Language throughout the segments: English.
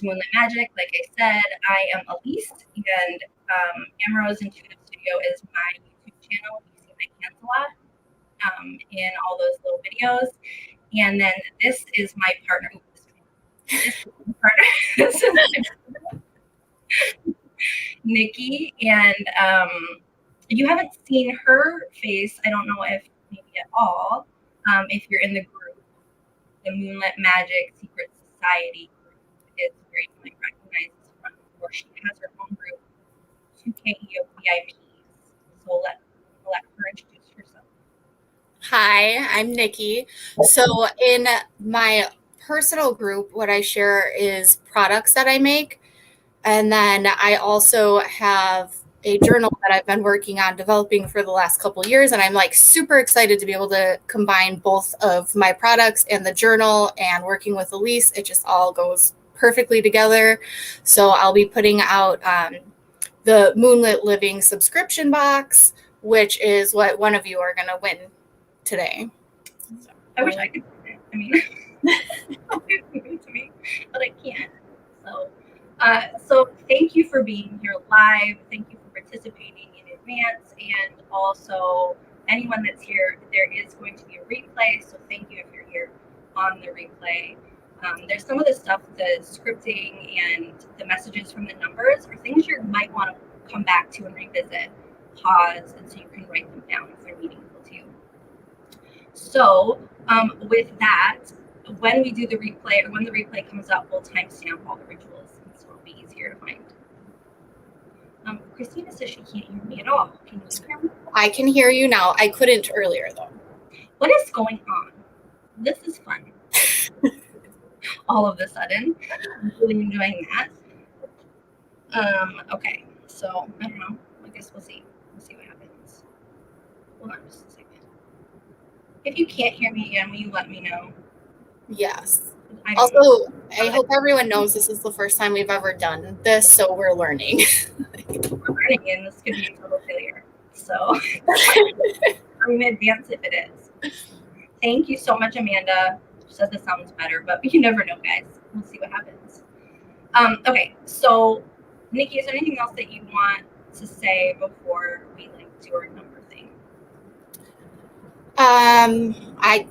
is Moonlit Magic. Like I said, I am Elise, and Amro's Intuitive Studio is my YouTube channel. You see my hands a lot in all those little videos. And then this is my partner. This is my partner. This is Nikki, and you haven't seen her face. I don't know if maybe at all. If you're in the group, the Moonlit Magic Secret Society group is where you might recognize this from, or she has her own group, 2KEO VIPs. So let her introduce herself. Hi, I'm Nikki. So in my personal group, what I share is products that I make. And then I also have a journal that I've been working on developing for the last couple of years. And I'm like super excited to be able to combine both of my products and the journal and working with Elise. It just all goes perfectly together. So I'll be putting out the Moonlit Living subscription box, which is what one of you are going to win today. So, I wish I could. I mean, to me, but I can't. So thank you for being here live. Thank you for participating in advance, and also anyone that's here. There is going to be a replay, so thank you if you're here on the replay. There's some of the stuff, the scripting and the messages from the numbers are things you might want to come back to and revisit, pause, and so you can write them down if they're meaningful to you. So with that, when we do the replay, or when the replay comes up, we'll timestamp all the rituals, and so it'll be easier to find. Christina says she can't hear me at all. Can you hear me? I can hear you now. I couldn't earlier, though. What is going on? This is fun. All of a sudden, I'm really enjoying that. Okay, so I don't know. I guess we'll see. We'll see what happens. Hold on just a second. If you can't hear me again, will you let me know? Yes. Also, I hope everyone knows this is the first time we've ever done this, so we're learning. We're learning, and this could be a total failure. So I'm in advance if it is. Thank you so much, Amanda. She said this sounds better, but you never know, guys. We'll see what happens. Okay, so Nikki, is there anything else that you want to say before we do our number thing? I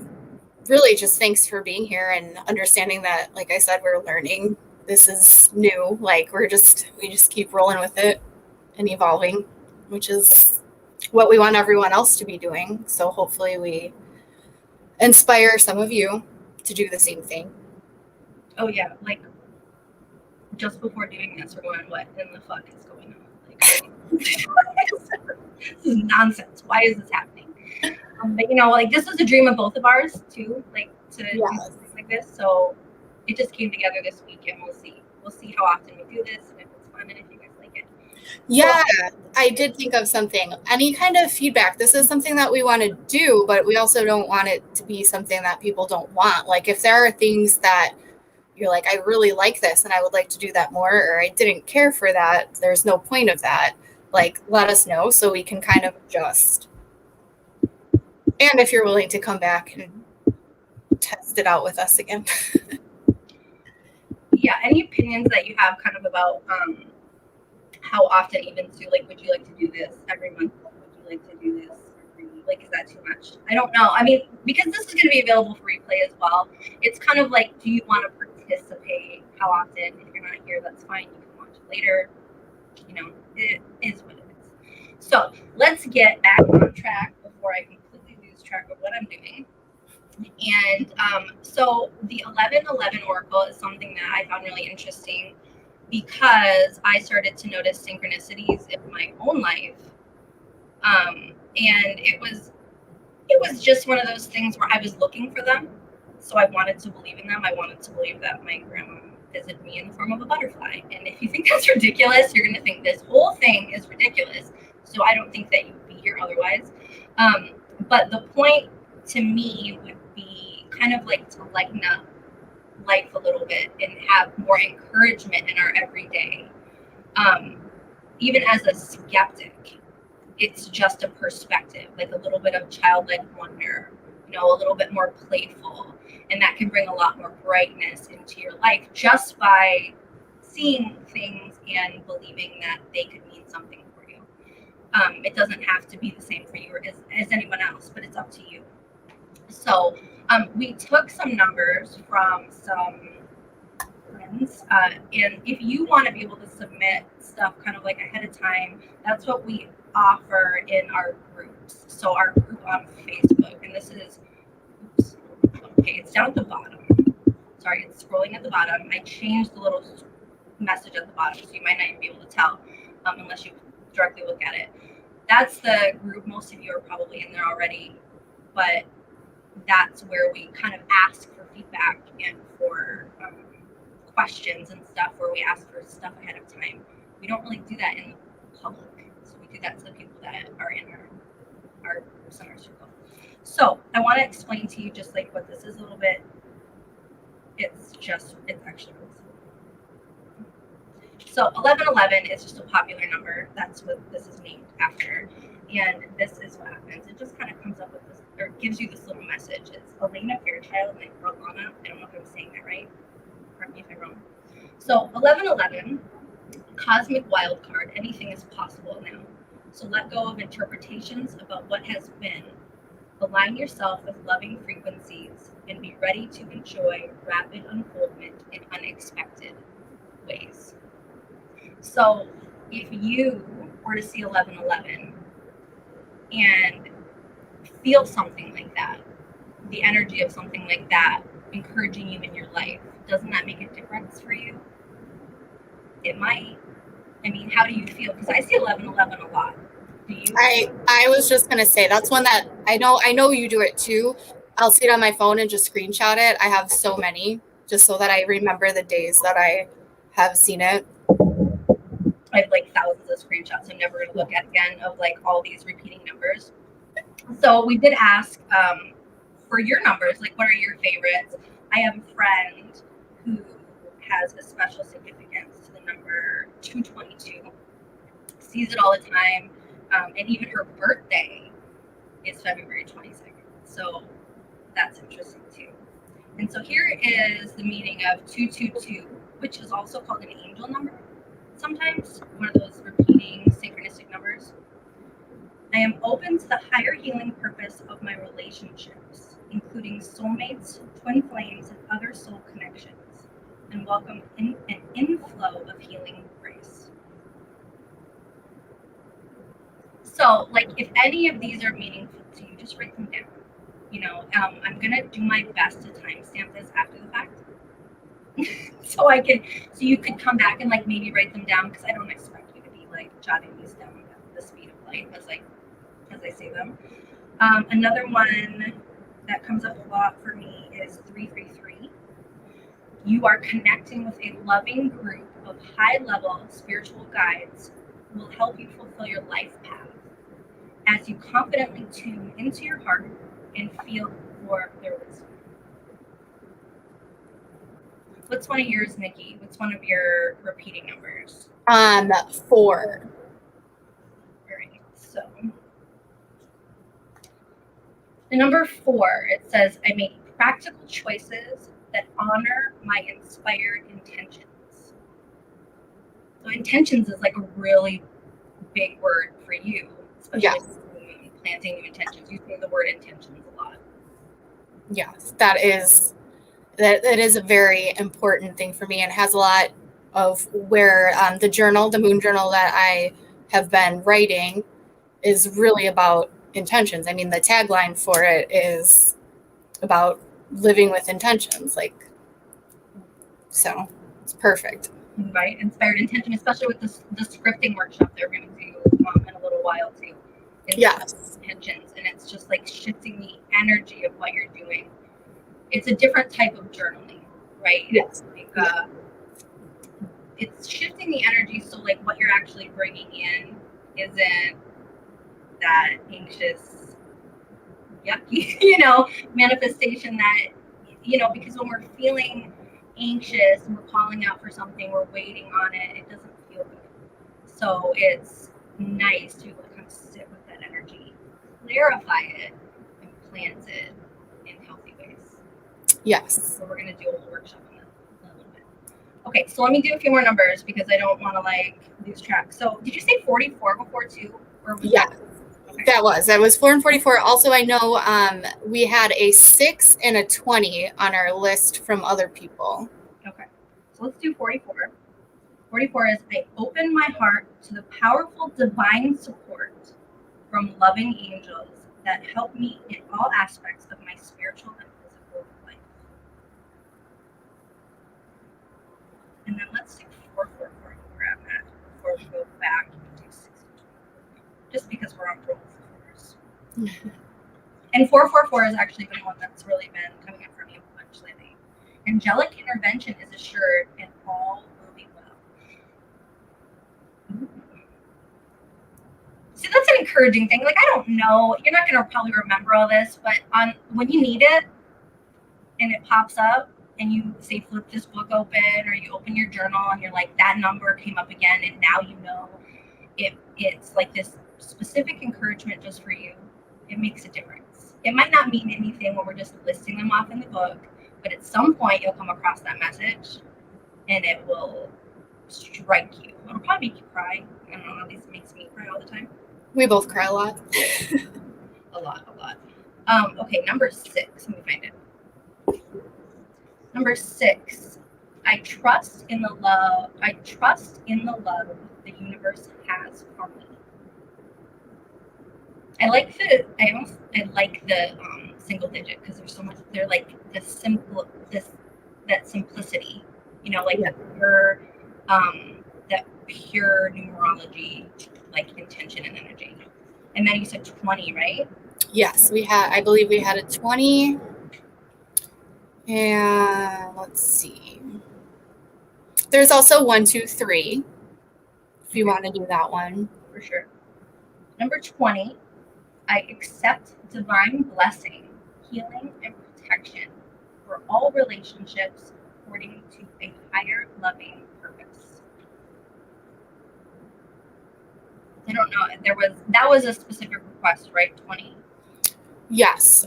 really just thanks for being here and understanding that, like I said, we're learning. This is new. Like we just keep rolling with it and evolving, which is what we want everyone else to be doing. So hopefully we inspire some of you to do the same thing. Oh yeah, like just before doing this, we're going, what in the fuck is going on? Like, this is nonsense. Why is this happening? But like this was a dream of both of ours too, like to do something like this. So it just came together this week, and we'll see how often we do this, and if it's fun, and if you guys like it. Yeah, I did think of something. Any kind of feedback. This is something that we want to do, but we also don't want it to be something that people don't want. Like if there are things that you're like, I really like this and I would like to do that more, or I didn't care for that, there's no point of that. Like, let us know so we can kind of adjust. And if you're willing to come back and test it out with us again. Yeah, any opinions that you have kind of about how often even to, like, would you like to do this every month? Would you like to do this every, like, is that too much? I don't know. I mean, because this is going to be available for replay as well, it's kind of like, do you want to participate? How often? If you're not here, that's fine. You can watch it later. It is what it is. So let's get back on track before I completely lose track of what I'm doing. And so the 1111 Oracle is something that I found really interesting because I started to notice synchronicities in my own life. And it was just one of those things where I was looking for them. So I wanted to believe in them. I wanted to believe that my grandma visited me in the form of a butterfly. And if you think that's ridiculous, you're going to think this whole thing is ridiculous. So I don't think that you'd be here otherwise. But the point to me would be kind of like to lighten up life a little bit and have more encouragement in our everyday. Even as a skeptic, it's just a perspective, like a little bit of childlike wonder, a little bit more playful. And that can bring a lot more brightness into your life just by seeing things and believing that they could mean something for you. It doesn't have to be the same for you as anyone else, but it's up to you. So we took some numbers from some friends, and if you want to be able to submit stuff kind of like ahead of time, that's what we offer in our groups. So our group on Facebook, and this is, oops, okay, it's down at the bottom. Sorry, it's scrolling at the bottom. I changed the little message at the bottom, so you might not even be able to tell unless you directly look at it. That's the group. Most of you are probably in there already, but that's where we kind of ask for feedback and for questions and stuff, where we ask for stuff ahead of time. We don't really do that in public, so we do that to the people that are in our center circle. So I want to explain to you just like what this is a little bit. It's actually really simple. So 1111 is just a popular number. That's what this is named after. And this is what happens. It just kind of comes up with this, or gives you this little message. It's Elena Fairchild and Rolana. I don't know if I'm saying that right. Correct me if I'm wrong. So 1111, cosmic wild card. Anything is possible now. So let go of interpretations about what has been. Align yourself with loving frequencies and be ready to enjoy rapid unfoldment in unexpected ways. So if you were to see 1111 and feel something like that, the energy of something like that encouraging you in your life, doesn't that make a difference for you? It might. I mean, how do you feel? Because I see 1111 a lot. Do you? I was just gonna say that's one that I know you do it too. I'll see it on my phone and just screenshot it. I have so many just so that I remember the days that I have seen it. I have like thousands of screenshots I'm never going to look at again of like all these repeating numbers. So we did ask for your numbers, like what are your favorites? I have a friend who has a special significance to the number 222, sees it all the time, and even her birthday is February 22nd. So that's interesting too. And so here is the meaning of 222, which is also called an angel number. Sometimes one of those repeating synchronistic numbers. I am open to the higher healing purpose of my relationships, including soulmates, twin flames, and other soul connections, and welcome an inflow of healing grace. So, like, if any of these are meaningful to you, just write them down. You know, I'm gonna do my best to timestamp this after the fact. so you could come back and like maybe write them down, because I don't expect you to be like jotting these down at the speed of light as I say them. Another one that comes up a lot for me is 333. You are connecting with a loving group of high-level spiritual guides who will help you fulfill your life path as you confidently tune into your heart and feel for their wisdom. What's one of yours, Nikki? What's one of your repeating numbers? 4. All right, so the number 4, it says, I make practical choices that honor my inspired intentions. So intentions is like a really big word for you, especially when planting new intentions. You say the word intentions a lot. Yes, that is a very important thing for me, and has a lot of where the moon journal that I have been writing is really about intentions. I mean, the tagline for it is about living with intentions, like, so it's perfect. Right, inspired intention, especially with the scripting workshop that we're going to do in a little while too. Yes. Intentions, and it's just like shifting the energy of what you're doing. It's a different type of journaling, right? Yes. It's like it's shifting the energy, so like what you're actually bringing in isn't that anxious, yucky, manifestation that, because when we're feeling anxious and we're calling out for something, we're waiting on it, it doesn't feel good. So it's nice to kind of sit with that energy, clarify it, and plant it in healthy ways. Yes. So we're going to do a whole workshop on that in a little bit. Okay, so let me do a few more numbers because I don't want to like lose track. So did you say 44 before too? Or was Yeah, okay. that was 4 and 44. Also, I know we had a 6 and a 20 on our list from other people. Okay, so let's do 44. 44 is I open my heart to the powerful divine support from loving angels that help me in all aspects of my spiritual and physical life. And then let's do 444 where I'm at before we go back and do 60. Just because we're on roll fours. And 444 has actually been one that's really been coming up for me a bunch lately. Angelic intervention is assured and all will be well. See, that's an encouraging thing. Like, I don't know, you're not going to probably remember all this, but when you need it and it pops up and you say flip this book open or you open your journal and you're like, that number came up again, and now you know it's like this specific encouragement just for you, it makes a difference. It might not mean anything when we're just listing them off in the book, but at some point you'll come across that message and it will strike you. It'll probably make you cry. I don't know, at least it makes me cry all the time. We both cry a lot. A lot. Okay, number 6. Let me find it. Number 6. I trust in the love the universe has for me. I like the single digit because there's so much. They're like that simplicity, like Yeah. that pure numerology, like intention and energy. And then you said 20, right? Yes, I believe we had a 20. And let's see. There's also 1, 2, 3. If you want to do that one. For sure. Number 20, I accept divine blessing, healing, and protection for all relationships according to a higher loving purpose. I don't know. That was a specific request, right? 20. Yes.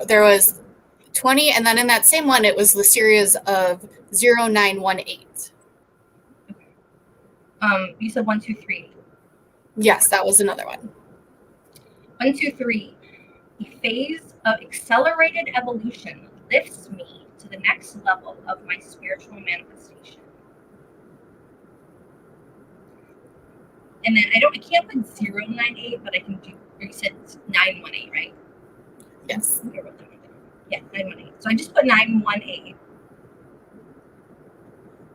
There was 20, and then in that same one, it was the series of 0918. You said 1, 2, 3. Yes, that was another one. 1, 2, 3. The phase of accelerated evolution lifts me to the next level of my spiritual manifestation. And then I can't put 098, but I can do. You said 918, right? Yes. Yeah, 918. So I just put 918.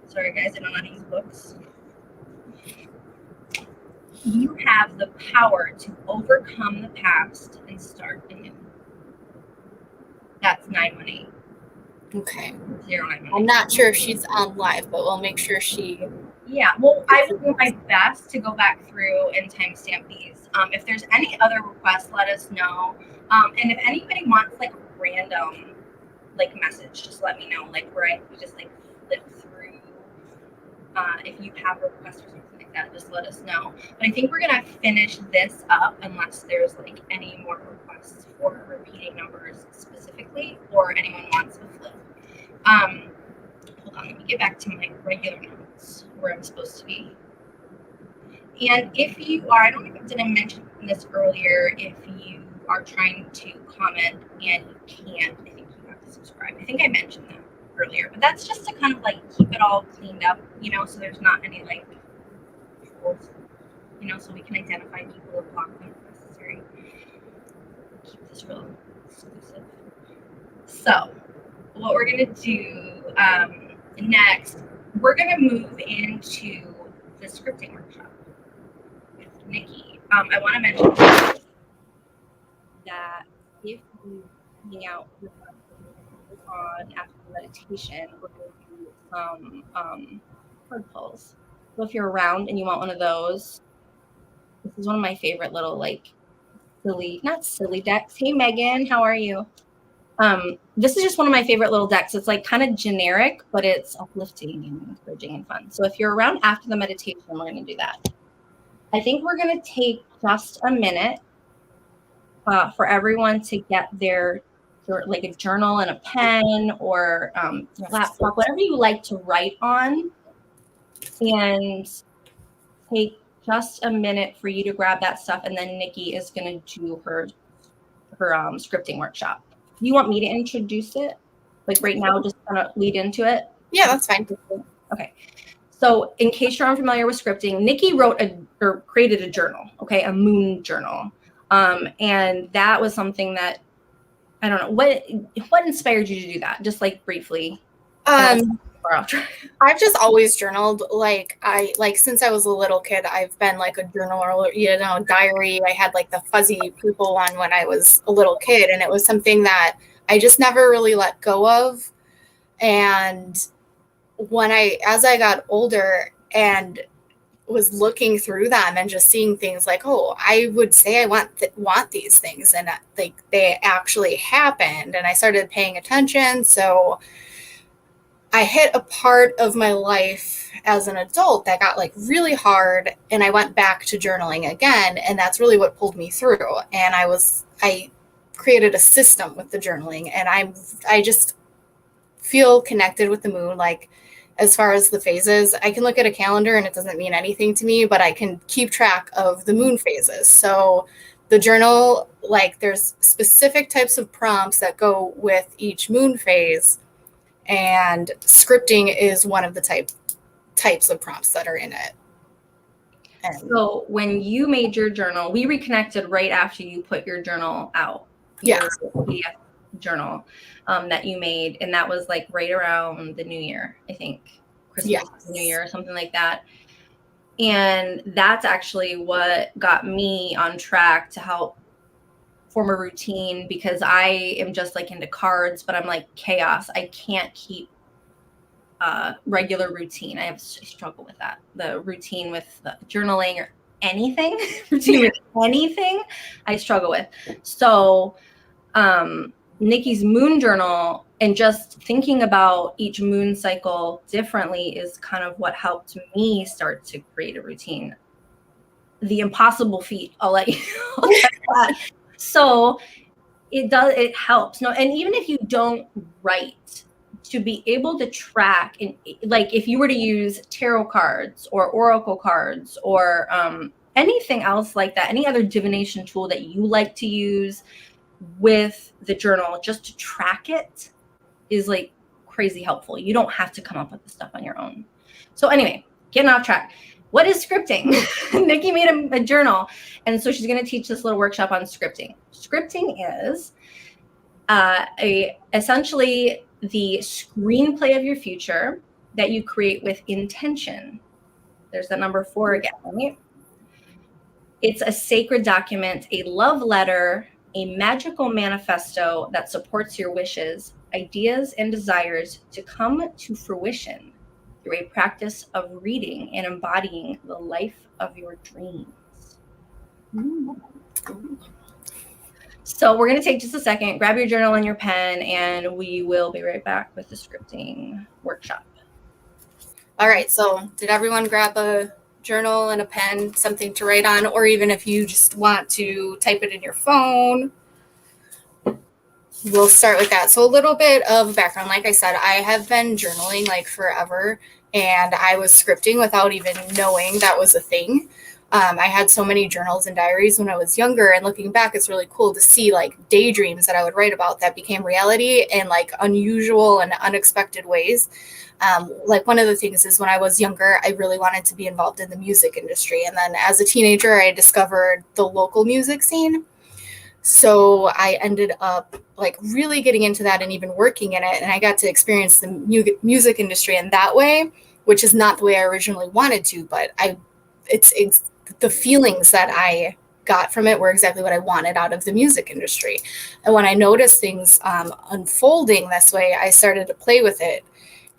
Sorry, guys, I don't know how to use books. You have the power to overcome the past and start anew. That's 918. Okay. 0918. I'm not sure if she's on live, but we'll make sure she. Yeah, well, I will do my best to go back through and timestamp these. If there's any other requests, let us know. And if anybody wants like a random message, just let me know. Like where I just flip through. If you have a request or something like that, just let us know. But I think we're gonna finish this up unless there's any more requests for repeating numbers specifically, or anyone wants a flip. Hold on, let me get back to my regular notes where I'm supposed to be. And if you are, I don't know, did I mention this earlier? If you are trying to comment and you can't, I think you have to subscribe. I think I mentioned that earlier, but that's just to kind of keep it all cleaned up, so there's not any trolls, so we can identify people and block them if necessary. Keep this real exclusive. So, what we're gonna do next, we're gonna move into the scripting workshop with Nikki. I want to mention that if you hang out with us on after meditation, we're going to do some card pulls. So if you're around and you want one of those, this is one of my favorite little not silly decks. Hey Megan, how are you? This is just one of my favorite little decks. It's kind of generic, but it's uplifting and encouraging and fun. So if you're around after the meditation, we're going to do that. I think we're going to take just a minute for everyone to get their like a journal and a pen, or your laptop, whatever you like to write on, and take just a minute for you to grab that stuff, and then Nikki is going to do her scripting workshop. You want me to introduce it? Like right now, just kind of lead into it? Yeah, that's fine. Okay. So in case you're unfamiliar with scripting, Nikki wrote or created a journal, okay, a moon journal. And that was something that, I don't know, what inspired you to do that? Just like briefly. I've just always journaled. Since I was a little kid, I've been like a journaler, diary. I had like the fuzzy purple one when I was a little kid, and it was something that I just never really let go of. And as I got older and was looking through them and just seeing things like, oh, I would say I want these things, and like they actually happened, and I started paying attention. So I hit a part of my life as an adult that got like really hard, and I went back to journaling again, and that's really what pulled me through. And I created a system with the journaling, and I just feel connected with the moon. Like, as far as the phases, I can look at a calendar and it doesn't mean anything to me, but I can keep track of the moon phases. So the journal, like, there's specific types of prompts that go with each moon phase, and scripting is one of the types of prompts that are in it. So when you made your journal, we reconnected right after you put your journal out. Yeah. Your PDF journal that you made, and that was like right around the New Year, I think. Christmas, yes. New Year, or something like that. And that's actually what got me on track to help form a routine, because I am just like into cards, but I'm like chaos. I can't keep regular routine. I struggle with that. The routine with the journaling or anything, routine with anything, I struggle with. So Nikki's moon journal and just thinking about each moon cycle differently is kind of what helped me start to create a routine. The impossible feat, I'll let you know. So it helps. No, and even if you don't write, to be able to track, and like if you were to use tarot cards or oracle cards or anything else like that, any other divination tool that you like to use with the journal, just to track it is like crazy helpful. You don't have to come up with the stuff on your own. So anyway, getting off track. What is scripting? Nikki made a journal, and so she's going to teach this little workshop on scripting. Scripting is essentially the screenplay of your future that you create with intention. There's that number 4 again, right? It's a sacred document, a love letter, a magical manifesto that supports your wishes, ideas, and desires to come to fruition through a practice of reading and embodying the life of your dreams. So we're going to take just a second, grab your journal and your pen, and we will be right back with the scripting workshop. All right, so did everyone grab a journal and a pen, something to write on, or even if you just want to type it in your phone? We'll start with that. So a little bit of background. Like I said, I have been journaling like forever, and I was scripting without even knowing that was a thing. I had so many journals and diaries when I was younger, and looking back, it's really cool to see like daydreams that I would write about that became reality in like unusual and unexpected ways. Like one of the things is when I was younger, I really wanted to be involved in the music industry. And then as a teenager, I discovered the local music scene. So I ended up like really getting into that and even working in it. And I got to experience the music industry in that way, which is not the way I originally wanted to, but it's the feelings that I got from it were exactly what I wanted out of the music industry. And when I noticed things unfolding this way, I started to play with it.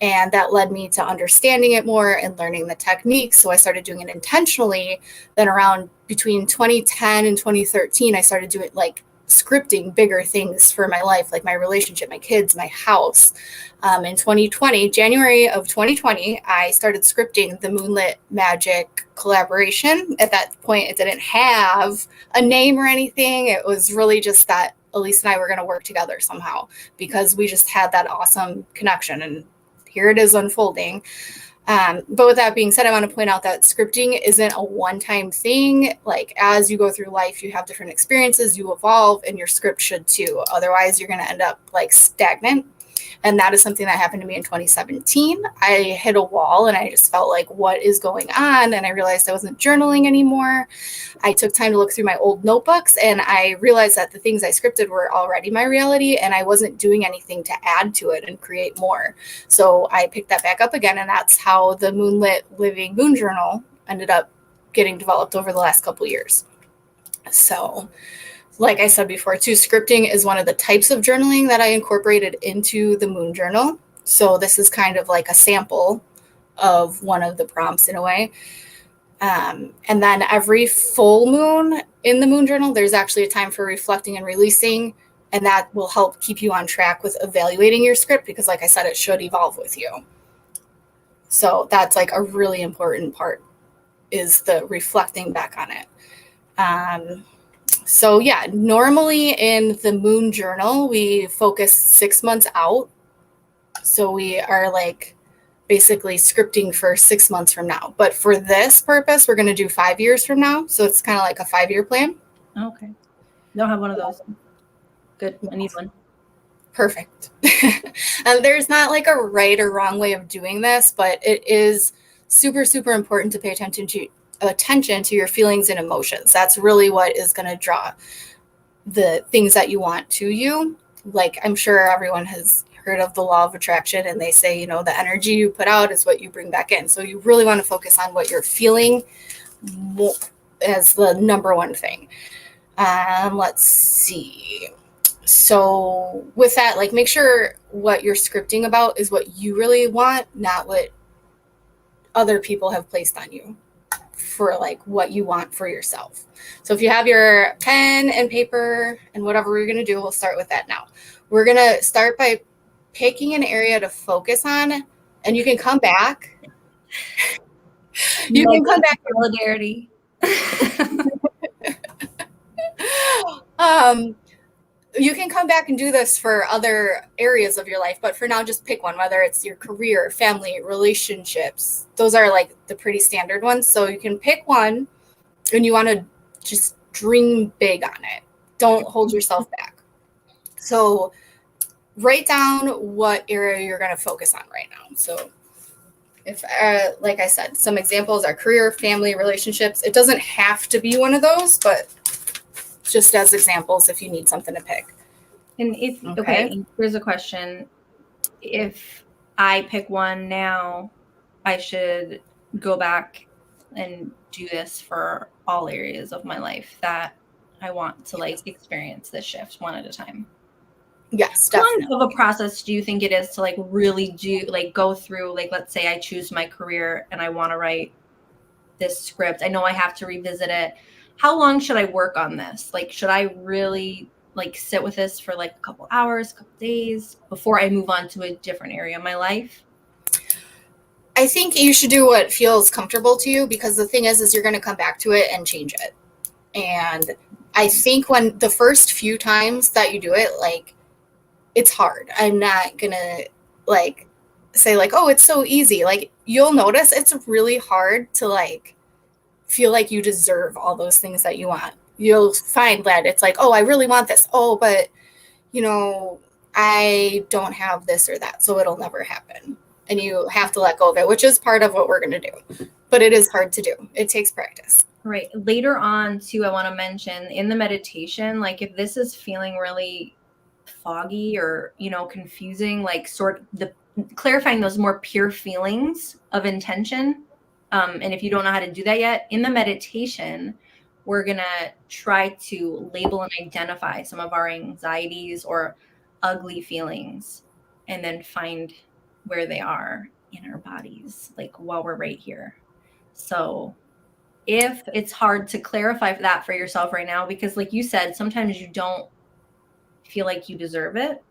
And that led me to understanding it more and learning the techniques. So I started doing it intentionally. Then around between 2010 and 2013, I started doing like scripting bigger things for my life, like my relationship, my kids, my house. In 2020, January of 2020, I started scripting the Moonlit Magic collaboration. At that point, it didn't have a name or anything. It was really just that Elise and I were going to work together somehow because we just had that awesome connection. And here it is unfolding. But with that being said, I want to point out that scripting isn't a one-time thing. Like as you go through life, you have different experiences, you evolve, and your script should too. Otherwise, you're going to end up like stagnant. And that is something that happened to me in 2017. I hit a wall and I just felt like, what is going on? And I realized I wasn't journaling anymore. I took time to look through my old notebooks and I realized that the things I scripted were already my reality and I wasn't doing anything to add to it and create more. So I picked that back up again. And that's how the Moonlit Living Moon Journal ended up getting developed over the last couple of years. So like I said before, too, scripting is one of the types of journaling that I incorporated into the Moon Journal. So this is kind of like a sample of one of the prompts in a way. And then every full moon in the Moon Journal, there's actually a time for reflecting and releasing. And that will help keep you on track with evaluating your script because, like I said, it should evolve with you. So that's like a really important part is the reflecting back on it. So yeah, normally in the Moon Journal, we focus 6 months out. So we are like basically scripting for 6 months from now. But for this purpose, we're going to do 5 years from now. So it's kind of like a 5-year plan. Okay. Don't have one of those. Good. I need one. Perfect. And there's not like a right or wrong way of doing this, but it is super, super important to pay attention to your feelings and emotions. That's really what is going to draw the things that you want to you. Like I'm sure everyone has heard of the law of attraction and they say, the energy you put out is what you bring back in. So you really want to focus on what you're feeling as the number one thing. Let's see. So with that, like make sure what you're scripting about is what you really want, not what other people have placed on you for like what you want for yourself. So if you have your pen and paper and whatever we're going to do, we'll start with that now. We're going to start by picking an area to focus on and you can come back. You can come back. Solidarity. You can come back and do this for other areas of your life, but for now, just pick one, whether it's your career, family, relationships. Those are like the pretty standard ones. So you can pick one and you want to just dream big on it. Don't hold yourself back. So write down what area you're going to focus on right now. So if, like I said, some examples are career, family, relationships. It doesn't have to be one of those, but just as examples if you need something to pick. And if, okay, here's a question. If I pick one now, I should go back and do this for all areas of my life that I want to like experience this shift one at a time. Yes, definitely. How long of a process do you think it is to like really do like go through, like, let's say I choose my career and I want to write this script. I know I have to revisit it. How long should I work on this? Like, should I really like sit with this for like a couple hours, a couple days before I move on to a different area of my life? I think you should do what feels comfortable to you because the thing is you're going to come back to it and change it. And I think when the first few times that you do it, like it's hard. I'm not going to like say like, oh, it's so easy. Like you'll notice it's really hard to like feel like you deserve all those things that you want. You'll find that it's like, oh, I really want this. Oh, but I don't have this or that, so it'll never happen. And you have to let go of it, which is part of what we're going to do. But it is hard to do. It takes practice. Right. Later on, too, I want to mention in the meditation, like if this is feeling really foggy or, confusing, like clarifying those more pure feelings of intention. And if you don't know how to do that yet, in the meditation, we're going to try to label and identify some of our anxieties or ugly feelings and then find where they are in our bodies, like while we're right here. So if it's hard to clarify that for yourself right now, because like you said, sometimes you don't feel like you deserve it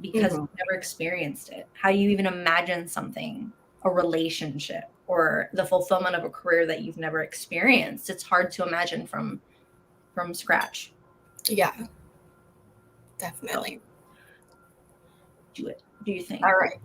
because you've never experienced it. How do you even imagine something, a relationship, or the fulfillment of a career that you've never experienced? It's hard to imagine from scratch. Yeah. Definitely. Do it. Do you think? All right.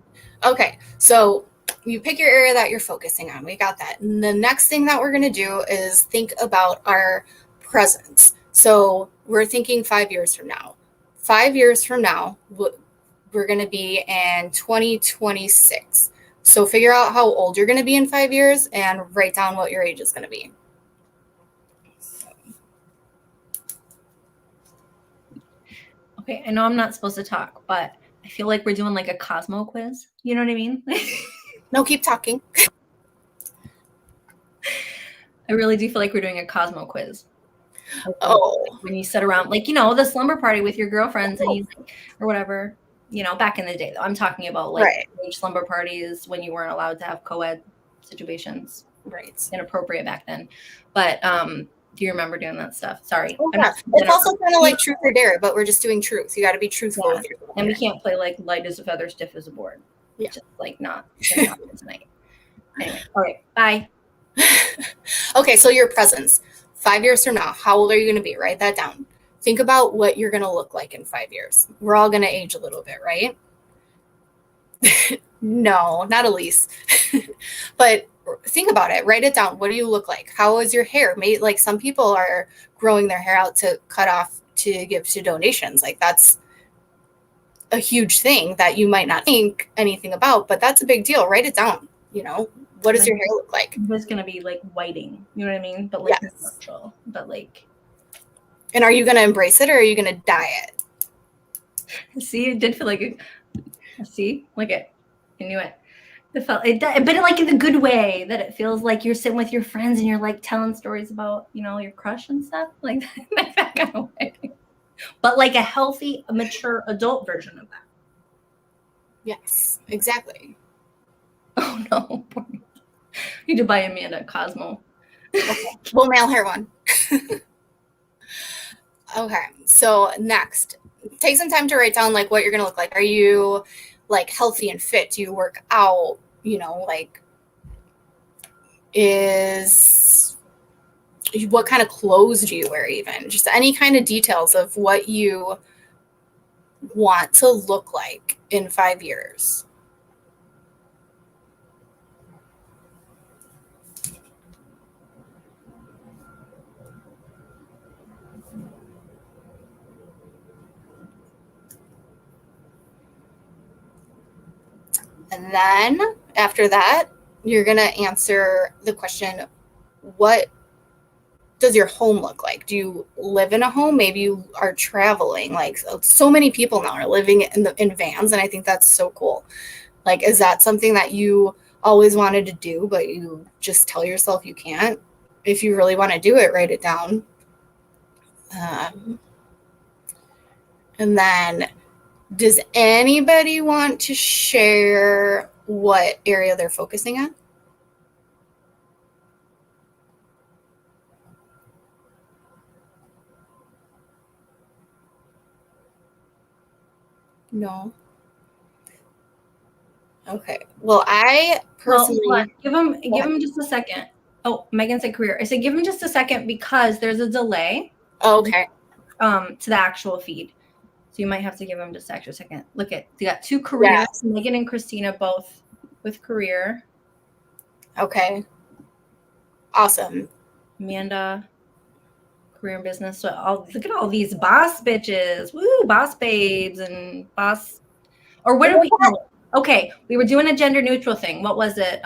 Okay. So you pick your area that you're focusing on. We got that. And the next thing that we're going to do is think about our presence. So we're thinking 5 years from now. 5 years from now, we're going to be in 2026. So figure out how old you're going to be in 5 years and write down what your age is going to be. Okay, I know I'm not supposed to talk, but I feel like we're doing like a Cosmo quiz. You know what I mean? No, keep talking. I really do feel like we're doing a Cosmo quiz. Oh. When you sit around, like, you know, the slumber party with your girlfriends and you, or whatever, you know, back in the day, though. I'm talking about like Right. slumber parties when you weren't allowed to have co-ed situations. Right. Inappropriate back then. But do you remember doing that stuff? Sorry. Oh, yeah. It's also kind of like truth or dare, but we're just doing truth. You got to be truthful with yourself. And we can't play like light as a feather, stiff as a board. Yeah. Just like not tonight. Anyway, all right, bye. Okay, so your presence. 5 years from now, how old are you going to be? Write that down. Think about what you're going to look like in 5 years. We're all going to age a little bit, right? No, not Elise. But think about it. Write it down. What do you look like? How is your hair? Maybe, like, some people are growing their hair out to cut off to give to donations. Like, that's a huge thing that you might not think anything about, but that's a big deal. Write it down. You know, what does your hair look like? It's going to be like whiting, you know what I mean? But like natural, but like. And are you going to embrace it or are you going to dye it? See, it did feel like a, see, look it. I knew it. It felt it, but like in the good way that it feels like you're sitting with your friends and you're like telling stories about, you know, your crush and stuff like that kind of way. But like a healthy, mature adult version of that. Yes, exactly. Oh no. You need to buy Amanda Cosmo. Okay. We'll mail her one. Okay, so next, take some time to write down like what you're gonna look like. Are you like healthy and fit? Do you work out? You know, like what kind of clothes do you wear? Even just any kind of details of what you want to look like in 5 years. And then after that, you're going to answer the question, what does your home look like? Do you live in a home? Maybe you are traveling. Like, so many people now are living in vans, and I think that's so cool. Like, is that something that you always wanted to do, but you just tell yourself you can't? If you really want to do it, write it down. And then, does anybody want to share what area they're focusing on? No. Okay. Well, I personally give them just a second. Oh, Megan said career. I said give them just a second because there's a delay. Okay. To the actual feed. So you might have to give them just an extra second. Look at, you got two careers. Yes. Megan and Christina both with career. Okay. Awesome. Amanda, career and business. So look at all these boss bitches. Woo, boss babes and boss. Or what do we call it? Okay, we were doing a gender neutral thing. What was it?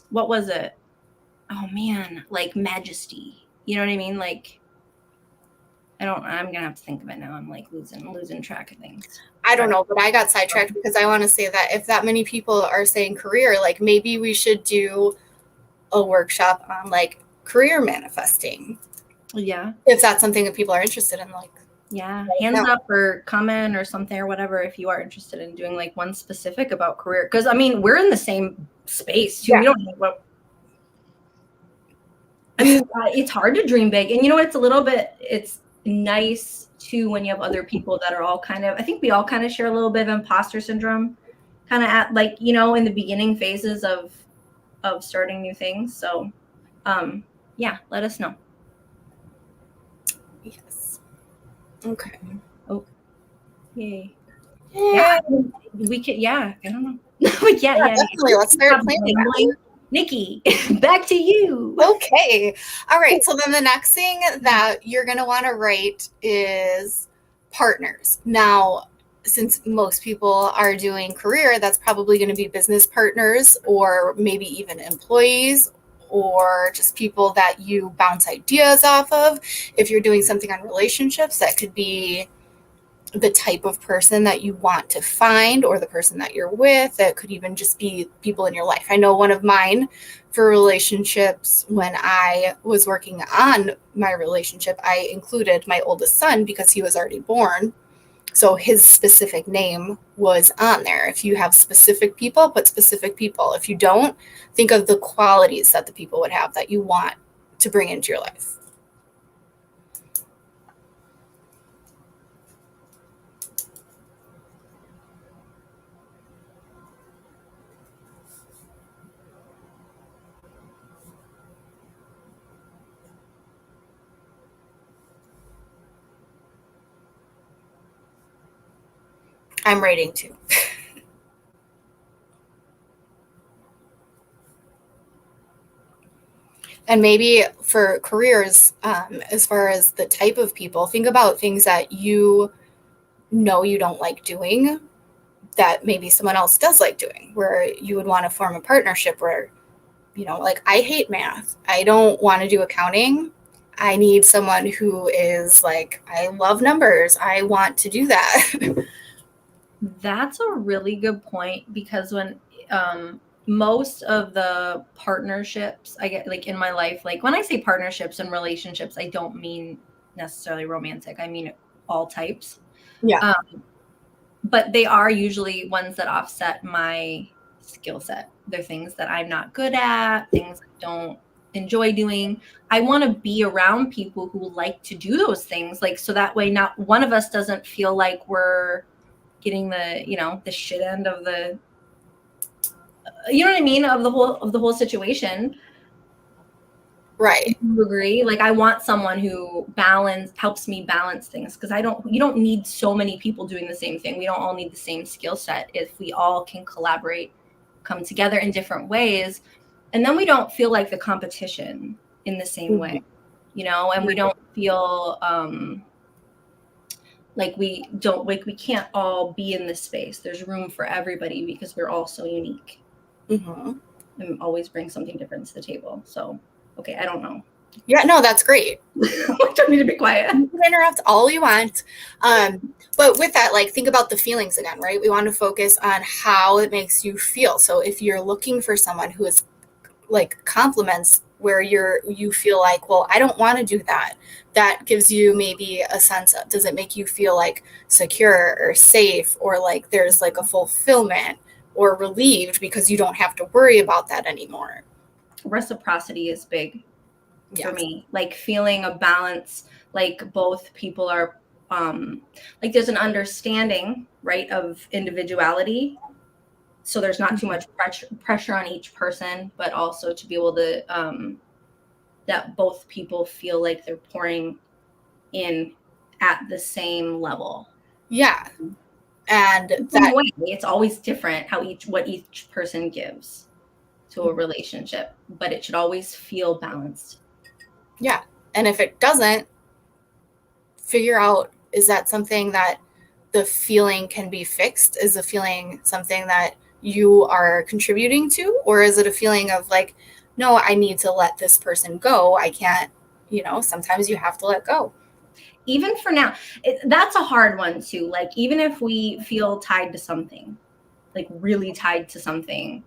What was it? Oh man, like majesty. You know what I mean? Like, I'm gonna have to think of it now. I'm like losing track of things. I don't know, but I got sidetracked because I want to say that if that many people are saying career, like maybe we should do a workshop on like career manifesting. Yeah. If that's something that people are interested in, like. Yeah. Hands up or comment or something or whatever if you are interested in doing like one specific about career. Because I mean, we're in the same space too. Yeah. We don't know what. I mean, it's hard to dream big. And you know, it's nice too when you have other people that are all I think we all kind of share a little bit of imposter syndrome kind of at like, you know, in the beginning phases of starting new things. So yeah, let us know. Yes. Okay. Oh, Yay. Yeah, We could, I don't know. But yeah. definitely. Let's start planning that. Nikki, back to you. Okay. All right. So then the next thing that you're going to want to write is partners. Now, since most people are doing career, that's probably going to be business partners or maybe even employees or just people that you bounce ideas off of. If you're doing something on relationships, that could be the type of person that you want to find or the person that you're with. It could even just be people in your life. I know one of mine for relationships, when I was working on my relationship, I included my oldest son because he was already born. So his specific name was on there. If you have specific people, put specific people. If you don't, think of the qualities that the people would have that you want to bring into your life. I'm writing too. And maybe for careers, as far as the type of people, think about things that you know you don't like doing that maybe someone else does like doing, where you would want to form a partnership where, like I hate math. I don't want to do accounting. I need someone who is like, I love numbers. I want to do that. That's a really good point because when most of the partnerships I get like in my life, like when I say partnerships and relationships, I don't mean necessarily romantic. I mean all types. Yeah. But they are usually ones that offset my skill set. They're things that I'm not good at, things I don't enjoy doing. I want to be around people who like to do those things, like so that way not one of us doesn't feel like we're getting the shit end of the you know what I mean of the whole situation. Right. You agree? Like I want someone who helps me balance things because you don't need so many people doing the same thing. We don't all need the same skill set if we all can collaborate, come together in different ways, and then we don't feel like the competition in the same way, and we don't feel like we can't all be in this space. There's room for everybody because we're all so unique. Mm-hmm. And always bring something different to the table. So, okay, I don't know. Yeah, no, that's great. I don't need to be quiet. You can interrupt all you want. But with that, like, think about the feelings again, right? We want to focus on how it makes you feel. So if you're looking for someone who is like compliments where you feel like, well, I don't want to do that. That gives you maybe a sense of, does it make you feel like secure or safe or like there's like a fulfillment or relieved because you don't have to worry about that anymore? Reciprocity is big for me. Like feeling a balance, like both people are like there's an understanding, right, of individuality. So there's not too much pressure on each person, but also to be able to that both people feel like they're pouring in at the same level. Yeah. And it's always different what each person gives to a relationship, but it should always feel balanced. Yeah. And if it doesn't, figure out, is that something that the feeling can be fixed? Is the feeling something that you are contributing to? Or is it a feeling of like, no, I need to let this person go. I can't, sometimes you have to let go. Even for now, that's a hard one too. Like, even if we feel tied to something, like really tied to something,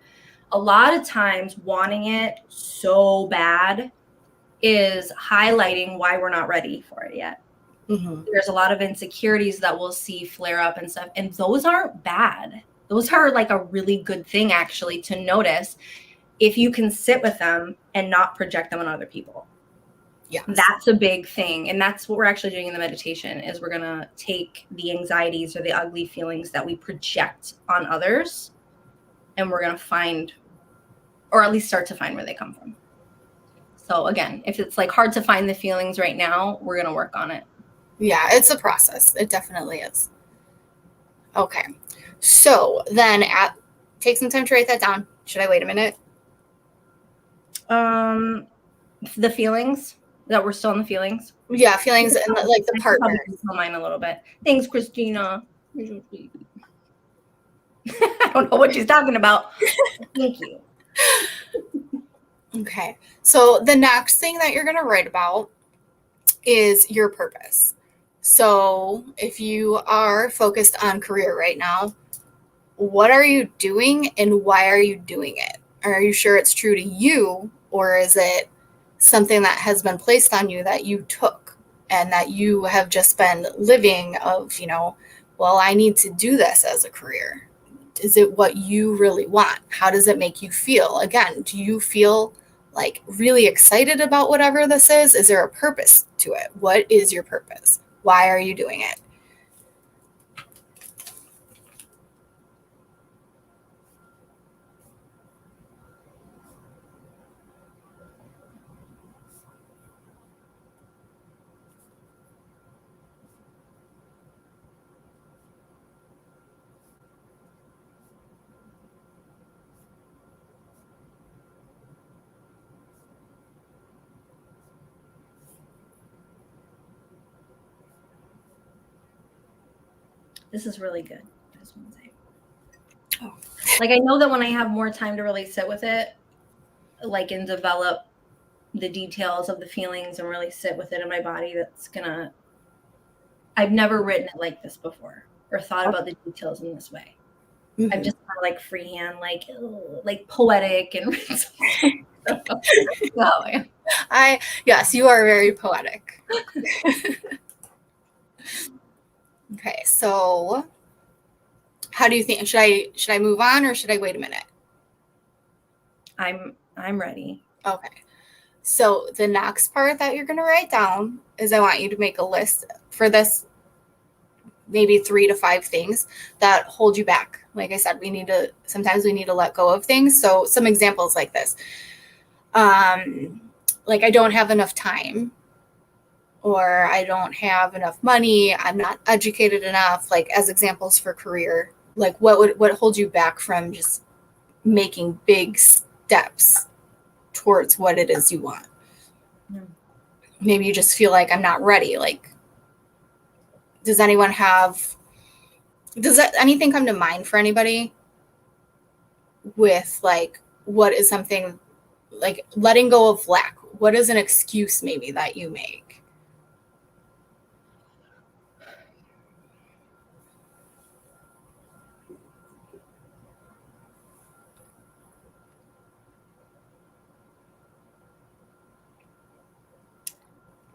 a lot of times wanting it so bad is highlighting why we're not ready for it yet. Mm-hmm. There's a lot of insecurities that we'll see flare up and stuff. And those aren't bad. Those are like a really good thing actually to notice if you can sit with them and not project them on other people. Yeah, that's a big thing. And that's what we're actually doing in the meditation is we're going to take the anxieties or the ugly feelings that we project on others and we're going to find, or at least start to find where they come from. So again, if it's like hard to find the feelings right now, we're going to work on it. Yeah, it's a process. It definitely is. Okay. So then take some time to write that down. Should I wait a minute? The feelings that we're still in the feelings. Yeah, feelings and like the partner. Probably control mine a little bit. Thanks, Christina. I don't know what she's talking about. Thank you. Okay. So the next thing that you're going to write about is your purpose. So if you are focused on career right now, what are you doing and why are you doing it? Are you sure it's true to you, or is it something that has been placed on you that you took and that you have just been living of, well, I need to do this as a career? Is it what you really want? How does it make you feel? Again, do you feel like really excited about whatever this is? Is there a purpose to it? What is your purpose? Why are you doing it? This is really good. I just want to say. Oh. Like, I know that when I have more time to really sit with it, like, and develop the details of the feelings and really sit with it in my body, I've never written it like this before or thought about the details in this way. Mm-hmm. I've just kind of like freehand, like poetic and Yes, you are very poetic. Okay, so how do you think? Should I move on or should I wait a minute? I'm ready. Okay. So the next part that you're going to write down is I want you to make a list for this, maybe 3 to 5 things that hold you back. Like I said, sometimes we need to let go of things. So some examples like this, like I don't have enough time, or I don't have enough money, I'm not educated enough, like as examples for career. Like what holds you back from just making big steps towards what it is you want? Yeah. Maybe you just feel like I'm not ready. Like, does anything come to mind for anybody with like, what is something like letting go of lack? What is an excuse maybe that you make?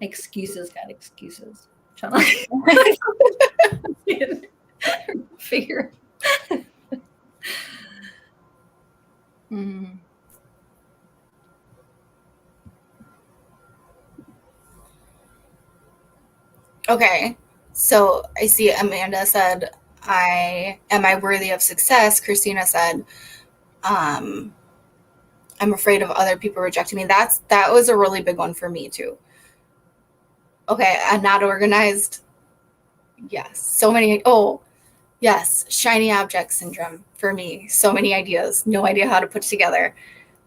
Excuses got excuses. Figure. Mm. Okay, so I see Amanda said, am I worthy of success? Christina said, I'm afraid of other people rejecting me. That was a really big one for me too. Okay, I'm not organized. Yes, so many. Oh, yes, shiny object syndrome for me. So many ideas, no idea how to put together.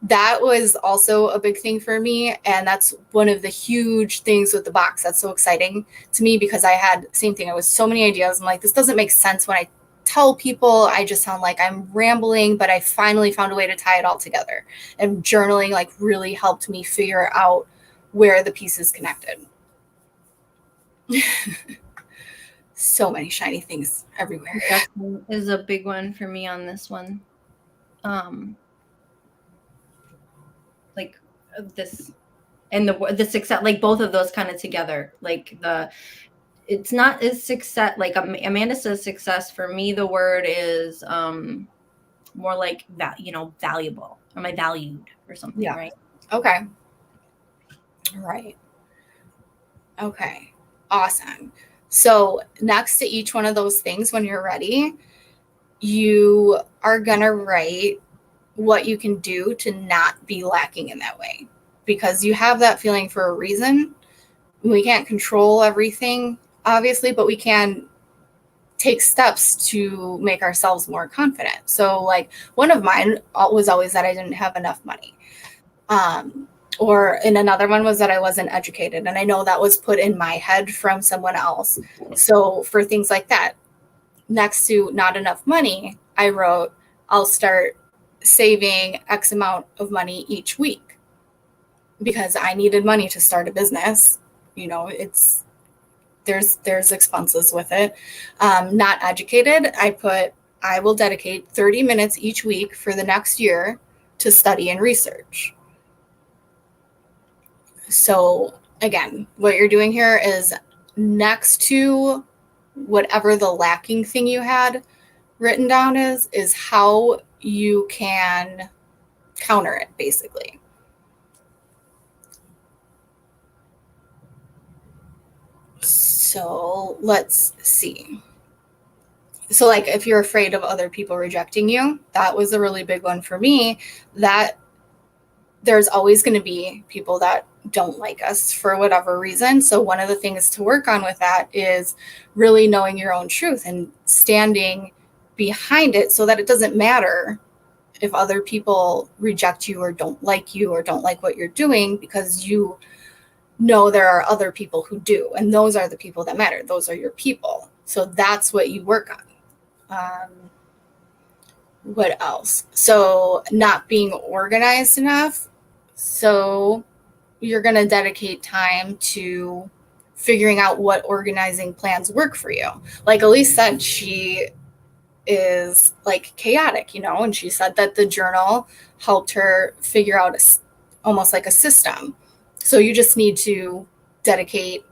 That was also a big thing for me, and that's one of the huge things with the box that's so exciting to me, because I had same thing. I was so many ideas. I'm like, this doesn't make sense when I tell people. I just sound like I'm rambling, but I finally found a way to tie it all together. And journaling like really helped me figure out where the pieces connected. So many shiny things everywhere. That is a big one for me on this one. Like this and the success, like both of those kind of together. Like it's not as success. Like Amanda says success. For me, the word is more like that. Valuable. Am I valued or something? Yeah. Right. Okay. Right. Okay. Awesome. So next to each one of those things, when you're ready, you are going to write what you can do to not be lacking in that way, because you have that feeling for a reason. We can't control everything, obviously, but we can take steps to make ourselves more confident. So like one of mine was always that I didn't have enough money. Or in another one was that I wasn't educated. And I know that was put in my head from someone else. So for things like that, next to not enough money, I wrote, I'll start saving X amount of money each week because I needed money to start a business. You know, there's expenses with it. Not educated, I put, I will dedicate 30 minutes each week for the next year to study and research. So again, what you're doing here is next to whatever the lacking thing you had written down is how you can counter it, basically. So let's see. So like if you're afraid of other people rejecting you, that was a really big one for me, that there's always going to be people that don't like us for whatever reason. So one of the things to work on with that is really knowing your own truth and standing behind it so that it doesn't matter if other people reject you or don't like what you're doing, because you know there are other people who do, and those are the people that matter. Those are your people. So that's what you work on. What else? So not being organized enough. So you're going to dedicate time to figuring out what organizing plans work for you. Like Elise said, she is like chaotic, you know, and she said that the journal helped her figure out almost like a system. So you just need to dedicate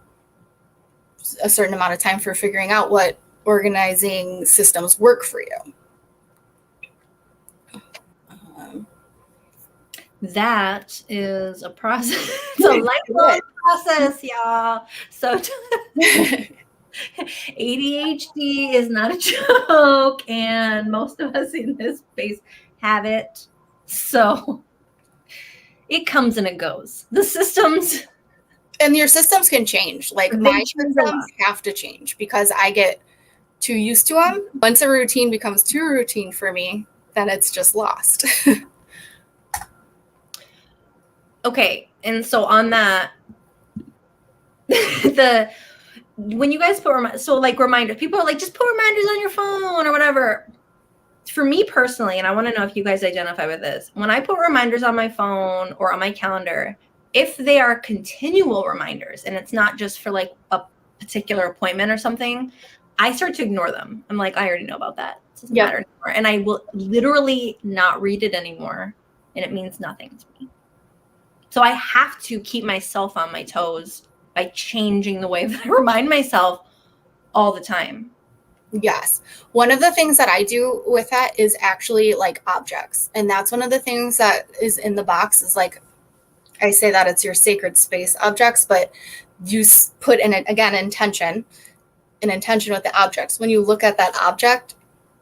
a certain amount of time for figuring out what organizing systems work for you. That is a process. It's a lifelong process, y'all. So ADHD is not a joke, and most of us in this space have it. So it comes and it goes. The systems. And your systems can change. Like my systems have to change because I get too used to them. Once a routine becomes too routine for me, then it's just lost. Okay, and so on that, when you guys put reminders, people are like, just put reminders on your phone or whatever. For me personally, and I want to know if you guys identify with this, when I put reminders on my phone or on my calendar, if they are continual reminders and it's not just for like a particular appointment or something, I start to ignore them. I'm like, I already know about that. It doesn't matter anymore. And I will literally not read it anymore, and it means nothing to me. So I have to keep myself on my toes by changing the way that I remind myself all the time. Yes. One of the things that I do with that is actually like objects. And that's one of the things that is in the box is like, I say that it's your sacred space objects, but you put in it, again, an intention with the objects. When you look at that object,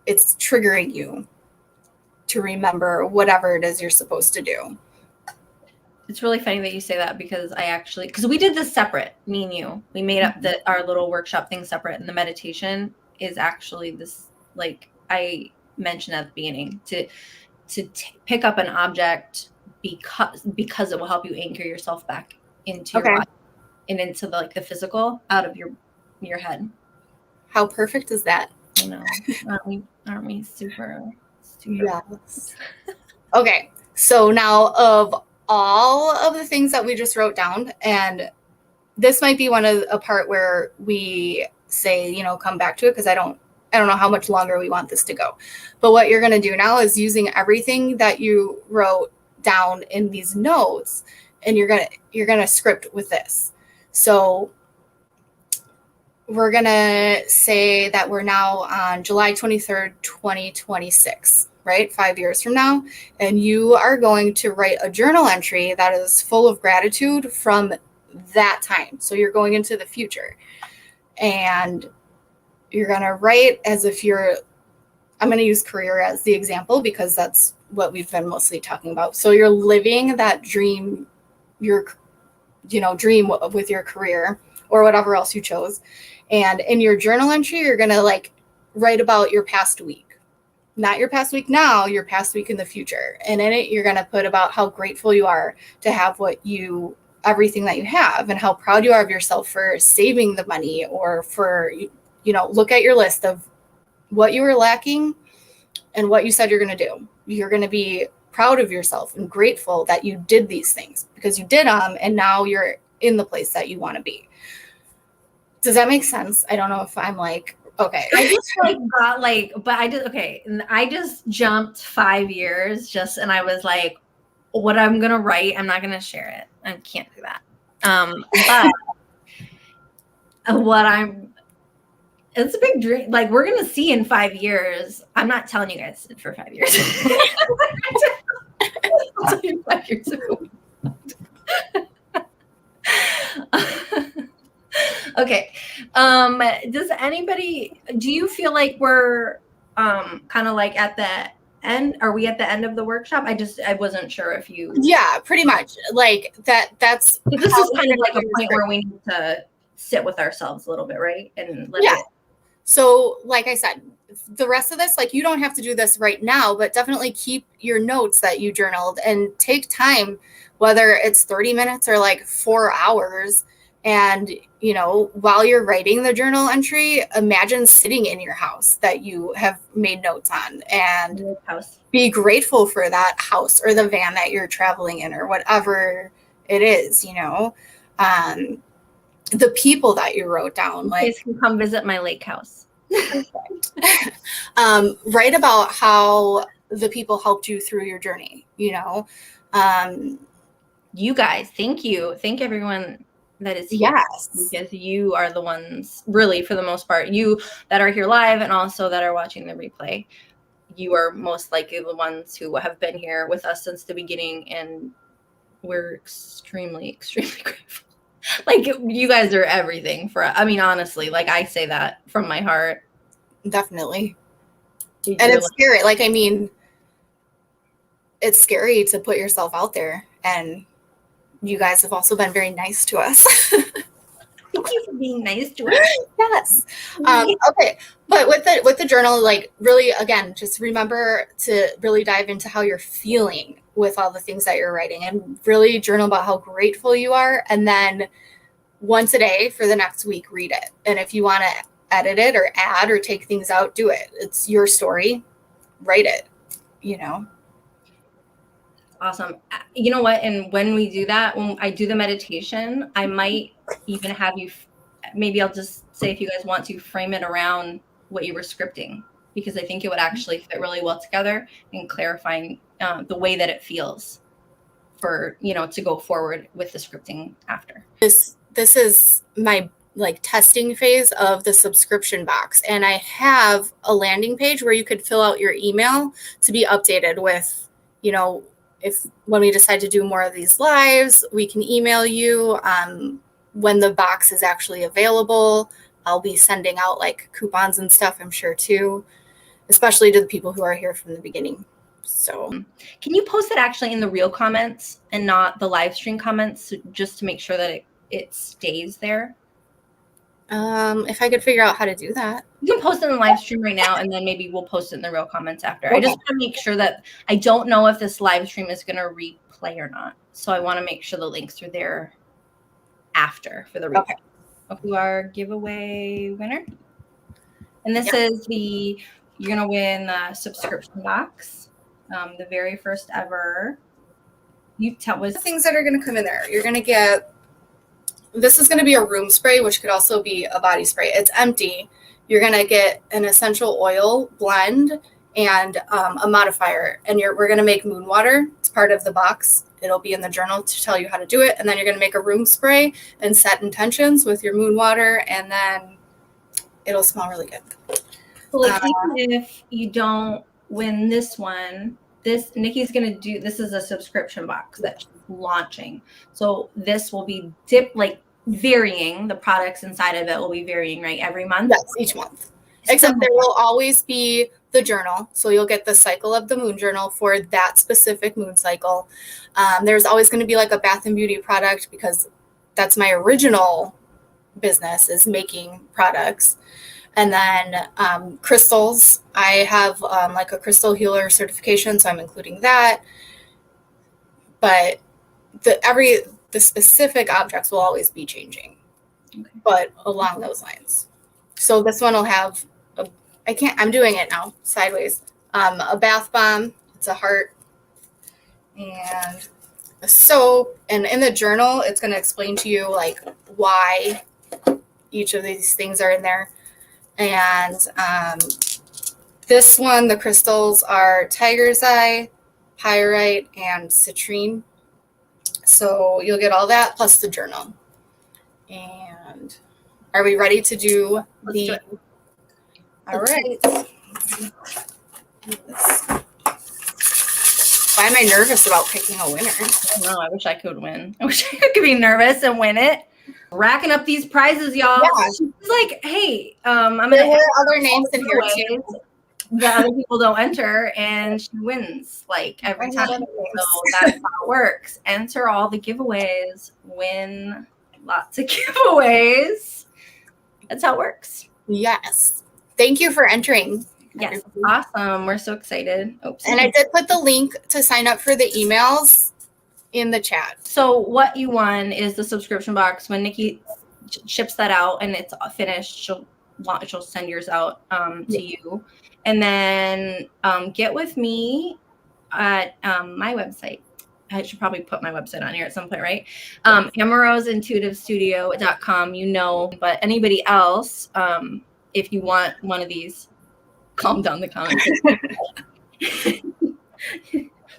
it's triggering you to remember whatever it is you're supposed to do. It's really funny that you say that because because we did this separate, me and you. We made up our little workshop thing separate, and the meditation is actually this, like I mentioned at the beginning, to pick up an object because it will help you anchor yourself back into your body and into the physical out of your head. How perfect is that? I know. Aren't we super? Yes. Okay. So now of all of the things that we just wrote down, and this might be a part where we say, come back to it because I don't know how much longer we want this to go. But what you're going to do now is using everything that you wrote down in these notes, and you're going to script with this. So we're going to say that we're now on July 23rd, 2026, right? 5 years from now. And you are going to write a journal entry that is full of gratitude from that time. So you're going into the future. And you're going to write as if I'm going to use career as the example because that's what we've been mostly talking about. So you're living that dream, dream with your career or whatever else you chose. And in your journal entry, you're going to write about your past week. Not your past week now, your past week in the future. And in it, you're going to put about how grateful you are to have everything that you have, and how proud you are of yourself for saving the money, or for, look at your list of what you were lacking and what you said you're going to do. You're going to be proud of yourself and grateful that you did these things, because you did them, and now you're in the place that you want to be. Does that make sense? I don't know if I'm like, okay. I just I just jumped 5 years and I was like, what I'm going to write, I'm not going to share it. I can't do that. But it's a big dream. Like, we're going to see in 5 years. I'm not telling you guys for 5 years. I'll tell you 5 years ago. Okay. Do you feel like we're kind of like at the end? Are we at the end of the workshop? I wasn't sure if you. Yeah, pretty much. Like that's. This is kind of like a point where we need to sit with ourselves a little bit, right? And So, like I said, the rest of this, like, you don't have to do this right now, but definitely keep your notes that you journaled, and take time, whether it's 30 minutes or like 4 hours. And, while you're writing the journal entry, imagine sitting in your house that you have made notes on, and be grateful for that house or the van that you're traveling in, or whatever it is, the people that you wrote down. Like, you can come visit my lake house. Write about how the people helped you through your journey, You guys, thank you. Thank everyone that is here. Yes. Because you are the ones, really, for the most part, you that are here live and also that are watching the replay. You are most likely the ones who have been here with us since the beginning, and we're extremely, extremely grateful. Like, you guys are everything for us. I mean, honestly, like, I say that from my heart. Definitely. And it's scary. Like, I mean, it's scary to put yourself out there, and you guys have also been very nice to us. Thank you for being nice to us. Yes. Okay. But with the journal, like, really, again, just remember to really dive into how you're feeling with all the things that you're writing, and really journal about how grateful you are. And then once a day for the next week, read it. And if you want to edit it or add or take things out, do it. It's your story. Write it, Awesome. You know what? And when we do that, when I do the meditation, I might even have you, maybe I'll just say, if you guys want to, frame it around what you were scripting, because I think it would actually fit really well together in clarifying the way that it feels for, to go forward with the scripting after. This is my testing phase of the subscription box. And I have a landing page where you could fill out your email to be updated with, if when we decide to do more of these lives, we can email you when the box is actually available. I'll be sending out coupons and stuff, I'm sure, too, especially to the people who are here from the beginning. So can you post it actually in the real comments and not the live stream comments, just to make sure that it stays there? If I could figure out how to do that. You can post it in the live stream right now, and then maybe we'll post it in the real comments after. Okay. I just want to make sure that I don't know if this live stream is going to replay or not. So I want to make sure the links are there after for the replay. Okay. You are giveaway winner. And this is you're going to win the subscription box. The very first ever. You tell what the things that are going to come in there. You're going to get, this is going to be a room spray, which could also be a body spray. It's empty. You're going to get an essential oil blend and a modifier. And we're going to make moon water. It's part of the box. It'll be in the journal to tell you how to do it. And then you're going to make a room spray and set intentions with your moon water. And then it'll smell really good. So even if you don't win this one, Nikki's going to do, this is a subscription box that's launching. So this will be varying. The products inside of it will be varying, right? Every month? Yes, each month. Except there will always be the journal. So you'll get the cycle of the moon journal for that specific moon cycle. There's always going to be a bath and beauty product, because that's my original business, is making products. And then crystals. I have like a crystal healer certification, so I'm including that. But the specific objects will always be changing, but along those lines. So this one will have I'm doing it now sideways. A bath bomb. It's a heart and a soap. And in the journal, it's going to explain to you like why each of these things are in there. And this one, the crystals are tiger's eye, pyrite, and citrine. So you'll get all that plus the journal. And are we ready to do the? All right. Why am I nervous about picking a winner? I don't know. I wish I could win. I wish I could be nervous and win it. Racking up these prizes, y'all. Yeah. She's like, hey, I'm gonna there were other names in here too. The other people don't enter, and she wins like every time. So that's how it works. Enter all the giveaways, win lots of giveaways. That's how it works. Yes. Thank you for entering. Yes, awesome. We're so excited. Oops. And I did put the link to sign up for the emails in the chat. So what you won is the subscription box. When Nikki ships that out and it's finished, she'll send yours out to you. And then get with me at my website. I should probably put my website on here at some point, right? AmaroseIntuitiveStudio.com, but anybody else, if you want one of these, calm down the comments.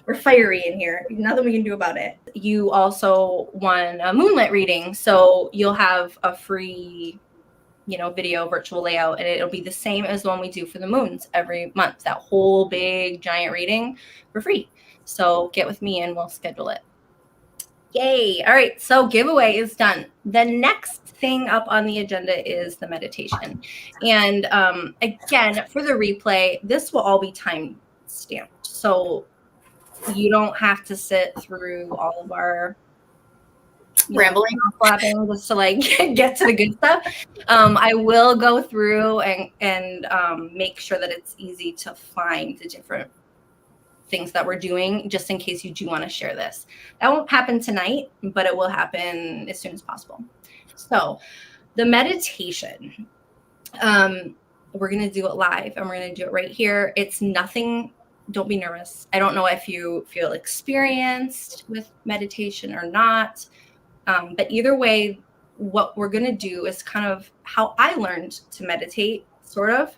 We're fiery in here. Nothing we can do about it. You also won a Moonlit reading. So you'll have a free, video virtual layout, and it'll be the same as the one we do for the moons every month. That whole big giant reading for free. So get with me and we'll schedule it. Yay. All right. So giveaway is done. The next thing up on the agenda is the meditation. And again, for the replay, this will all be time stamped. So you don't have to sit through all of our rambling just to like get to the good stuff. I will go through and make sure that it's easy to find the different things that we're doing, just in case you do want to share this. That won't happen tonight, but it will happen as soon as possible. So the meditation, we're going to do it live, and we're going to do it right here. It's nothing. Don't be nervous. I don't know if you feel experienced with meditation or not. But either way, what we're going to do is kind of how I learned to meditate, sort of.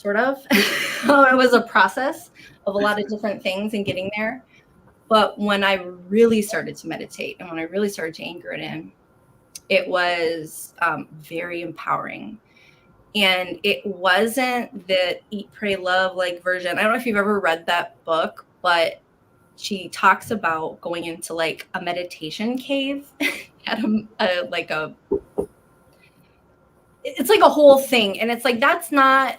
It was a process of a lot of different things and getting there. But when I really started to meditate and when I really started to anchor it in, it was very empowering. And it wasn't the Eat, Pray, Love like version. I don't know if you've ever read that book, but she talks about going into like a meditation cave at it's like a whole thing. And it's like, that's not,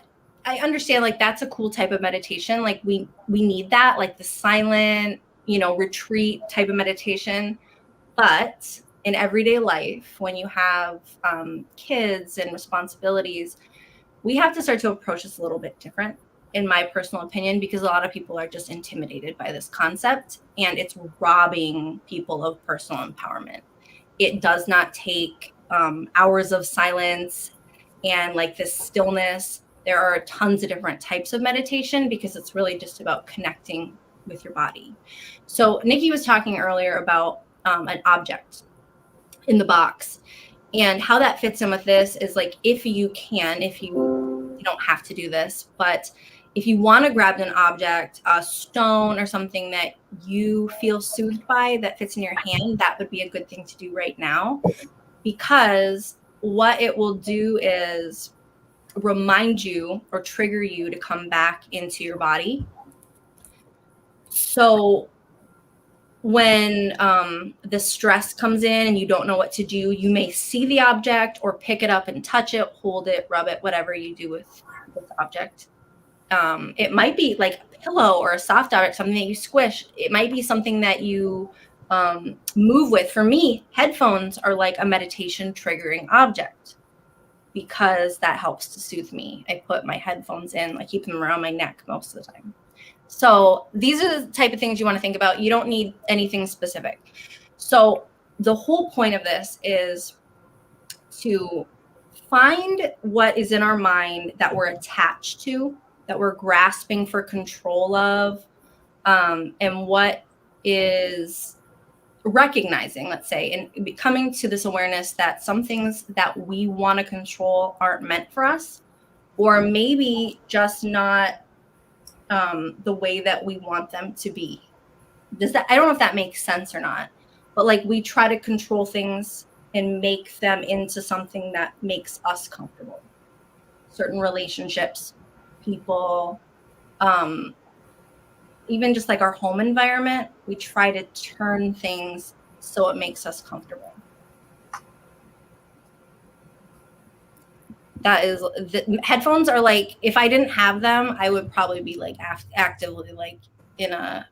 I understand like that's a cool type of meditation. Like we need that, like the silent, retreat type of meditation. But in everyday life, when you have kids and responsibilities, we have to start to approach this a little bit different, in my personal opinion, because a lot of people are just intimidated by this concept, and it's robbing people of personal empowerment. It does not take hours of silence and like this stillness. There are tons of different types of meditation because it's really just about connecting with your body. So Nikki was talking earlier about an object in the box, and how that fits in with this is like, if you don't have to do this, but if you want to grab an object, a stone or something that you feel soothed by that fits in your hand, that would be a good thing to do right now, because what it will do is remind you or trigger you to come back into your body. So when the stress comes in and you don't know what to do, you may see the object or pick it up and touch it, hold it, rub it, whatever you do with the object. It might be like a pillow or a soft object, something that you squish. It might be something that you move with. For me, headphones are like a meditation triggering object because that helps to soothe me. I put my headphones in, I keep them around my neck most of the time. So these are the type of things you want to think about. You don't need anything specific. So the whole point of this is to find what is in our mind that we're attached to, that we're grasping for control of, and what is recognizing, let's say, and coming to this awareness that some things that we want to control aren't meant for us, or maybe just not the way that we want them to be. I don't know if that makes sense or not, but like we try to control things and make them into something that makes us comfortable. Certain relationships, people, even just like our home environment, we try to turn things so it makes us comfortable. That is, the headphones are like, if I didn't have them, I would probably be like actively like in a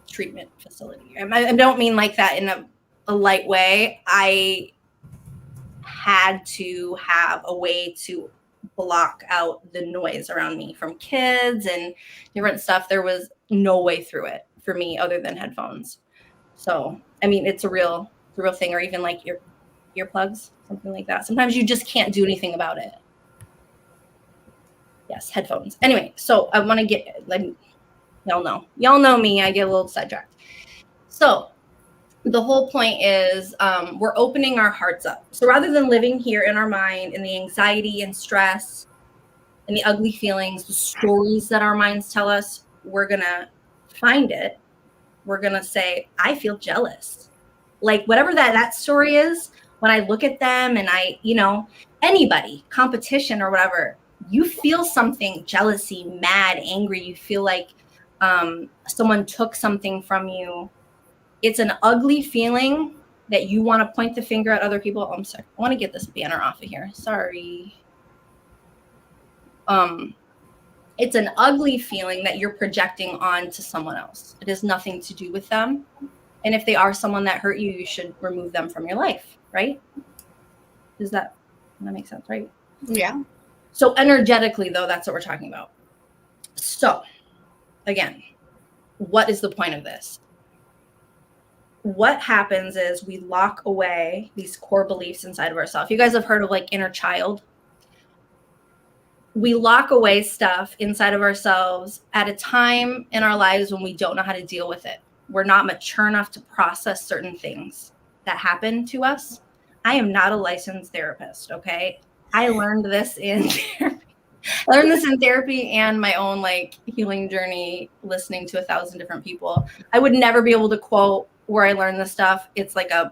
treatment facility. I don't mean like that in a light way. I had to have a way to block out the noise around me from kids and different stuff. There was no way through it for me other than headphones. So, I mean, it's a real thing, or even like earplugs, something like that. Sometimes you just can't do anything about it. Yes, headphones. Anyway, so I want to get, like, y'all know me, I get a little sidetracked. So the whole point is we're opening our hearts up. So rather than living here in our mind in the anxiety and stress and the ugly feelings, the stories that our minds tell us, we're going to find it. We're going to say, I feel jealous. Like whatever that story is, when I look at them and I, anybody, competition or whatever, you feel something, jealousy, mad, angry. You feel like someone took something from you. It's an ugly feeling that you want to point the finger at other people. Oh, I'm sorry. I want to get this banner off of here. Sorry. It's an ugly feeling that you're projecting onto someone else. It has nothing to do with them. And if they are someone that hurt you, you should remove them from your life, right? Does that make sense, right? Yeah. So energetically, though, that's what we're talking about. So, again, what is the point of this? What happens is we lock away these core beliefs inside of ourselves. You guys have heard of like inner child. We lock away stuff inside of ourselves at a time in our lives when we don't know how to deal with it. We're not mature enough to process certain things that happen to us. I am not a licensed therapist, okay? I learned this in therapy. And my own like healing journey, listening to 1,000 different people. I would never be able to quote where I learned this stuff. It's like I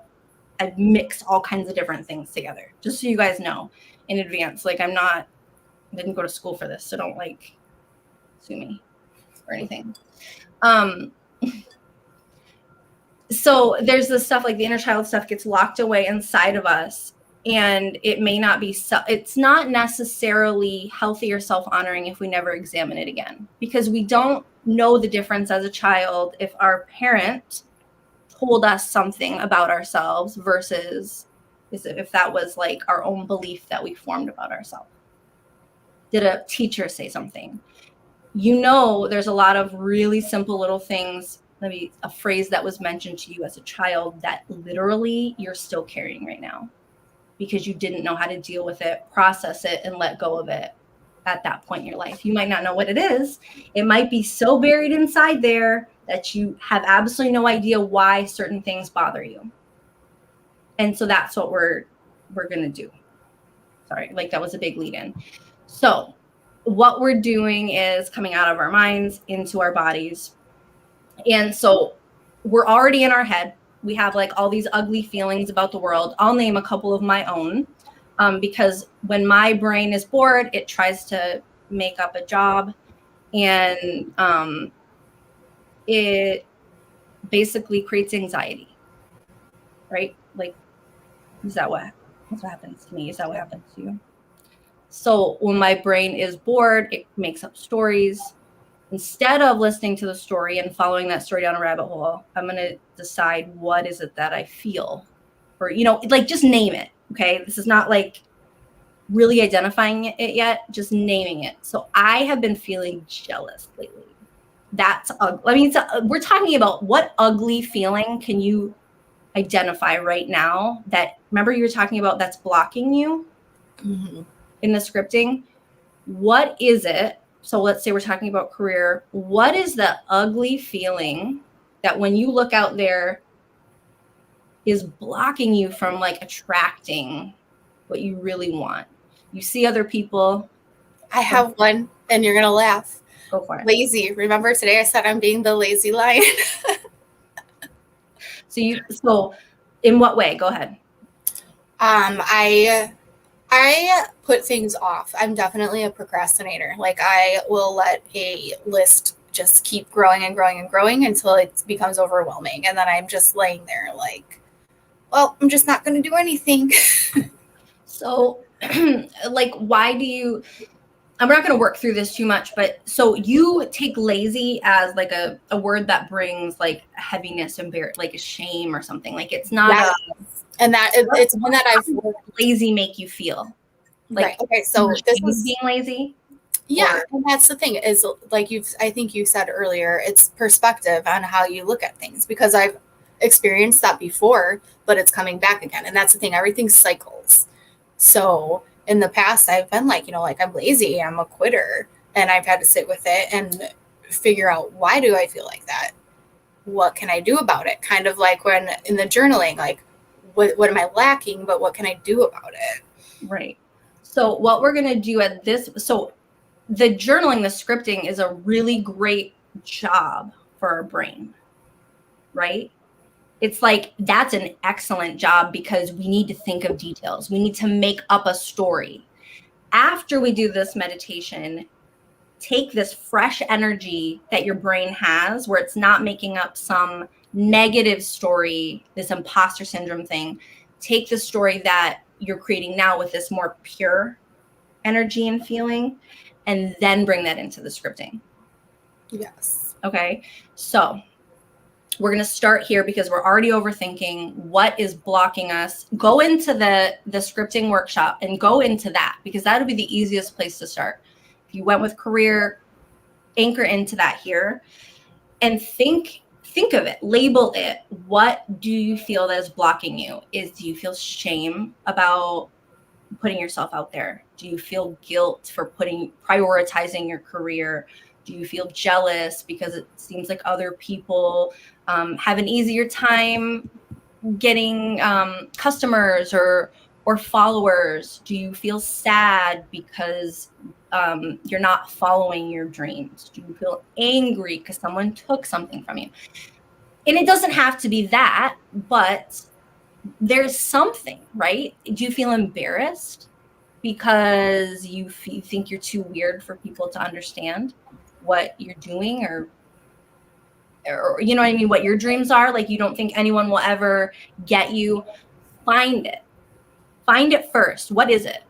mix all kinds of different things together, just so you guys know in advance. Like I didn't go to school for this, so don't like sue me or anything. So there's this stuff like the inner child stuff gets locked away inside of us, and it may not be, it's not necessarily healthy or self-honoring if we never examine it again, because we don't know the difference as a child if our parent told us something about ourselves versus if that was like our own belief that we formed about ourselves. Did a teacher say something? There's a lot of really simple little things, maybe a phrase that was mentioned to you as a child that literally you're still carrying right now because you didn't know how to deal with it, process it, and let go of it at that point in your life. You might not know what it is. It might be so buried inside there that you have absolutely no idea why certain things bother you. And so that's what we're going to do. Sorry, like that was a big lead in. So what we're doing is coming out of our minds into our bodies. And so we're already in our head. We have like all these ugly feelings about the world. I'll name a couple of my own because when my brain is bored, it tries to make up a job, and it basically creates anxiety, right? Like, that's what happens to me. Is that what happens to you? So when my brain is bored, it makes up stories. Instead of listening to the story and following that story down a rabbit hole, I'm going to decide what is it that I feel, or, like just name it. Okay. This is not like really identifying it yet, just naming it. So I have been feeling jealous lately. That's ugly. I mean, we're talking about what ugly feeling can you identify right now that, remember you were talking about that's blocking you in the scripting? What is it? So let's say we're talking about career. What is the ugly feeling that when you look out there is blocking you from like attracting what you really want? You see other people. I have one, and you're going to laugh. Go for it. Lazy. Remember today I said I'm being the lazy lion? So in what way? Go ahead. I put things off. I'm definitely a procrastinator. Like I will let a list just keep growing and growing and growing until it becomes overwhelming. And then I'm just laying there like, well, I'm just not going to do anything. So like, why do you, I'm not going to work through this too much, but so you take lazy as like a word that brings like heaviness and like a shame or something. Like it's not and that it's one that I've lazy make you feel like, right. Okay. So this is being lazy. Yeah. And that's the thing is like I think you said earlier, it's perspective on how you look at things, because I've experienced that before, but it's coming back again. And that's the thing. Everything cycles. So in the past, I've been like, like I'm lazy, I'm a quitter, and I've had to sit with it and figure out, why do I feel like that? What can I do about it? Kind of like when in the journaling, like what am I lacking, but what can I do about it? Right. So what we're going to do at this, so the journaling, the scripting is a really great job for our brain, right? It's like, that's an excellent job because we need to think of details. We need to make up a story. After we do this meditation, take this fresh energy that your brain has, where it's not making up some negative story, this imposter syndrome thing. Take the story that you're creating now with this more pure energy and feeling, and then bring that into the scripting. Yes. Okay. So we're going to start here because we're already overthinking what is blocking us. Go into the scripting workshop and go into that, because that'll be the easiest place to start. If you went with career, anchor into that here and think of it, label it. What do you feel that is blocking you? Do you feel shame about putting yourself out there? Do you feel guilt for prioritizing your career? Do you feel jealous because it seems like other people have an easier time getting customers or followers? Do you feel sad because you're not following your dreams? Do you feel angry because someone took something from you? And it doesn't have to be that, but there's something, right? Do you feel embarrassed because you think you're too weird for people to understand what you're doing, or you know what I mean, what your dreams are? Like, you don't think anyone will ever get you. Find it first. What is it?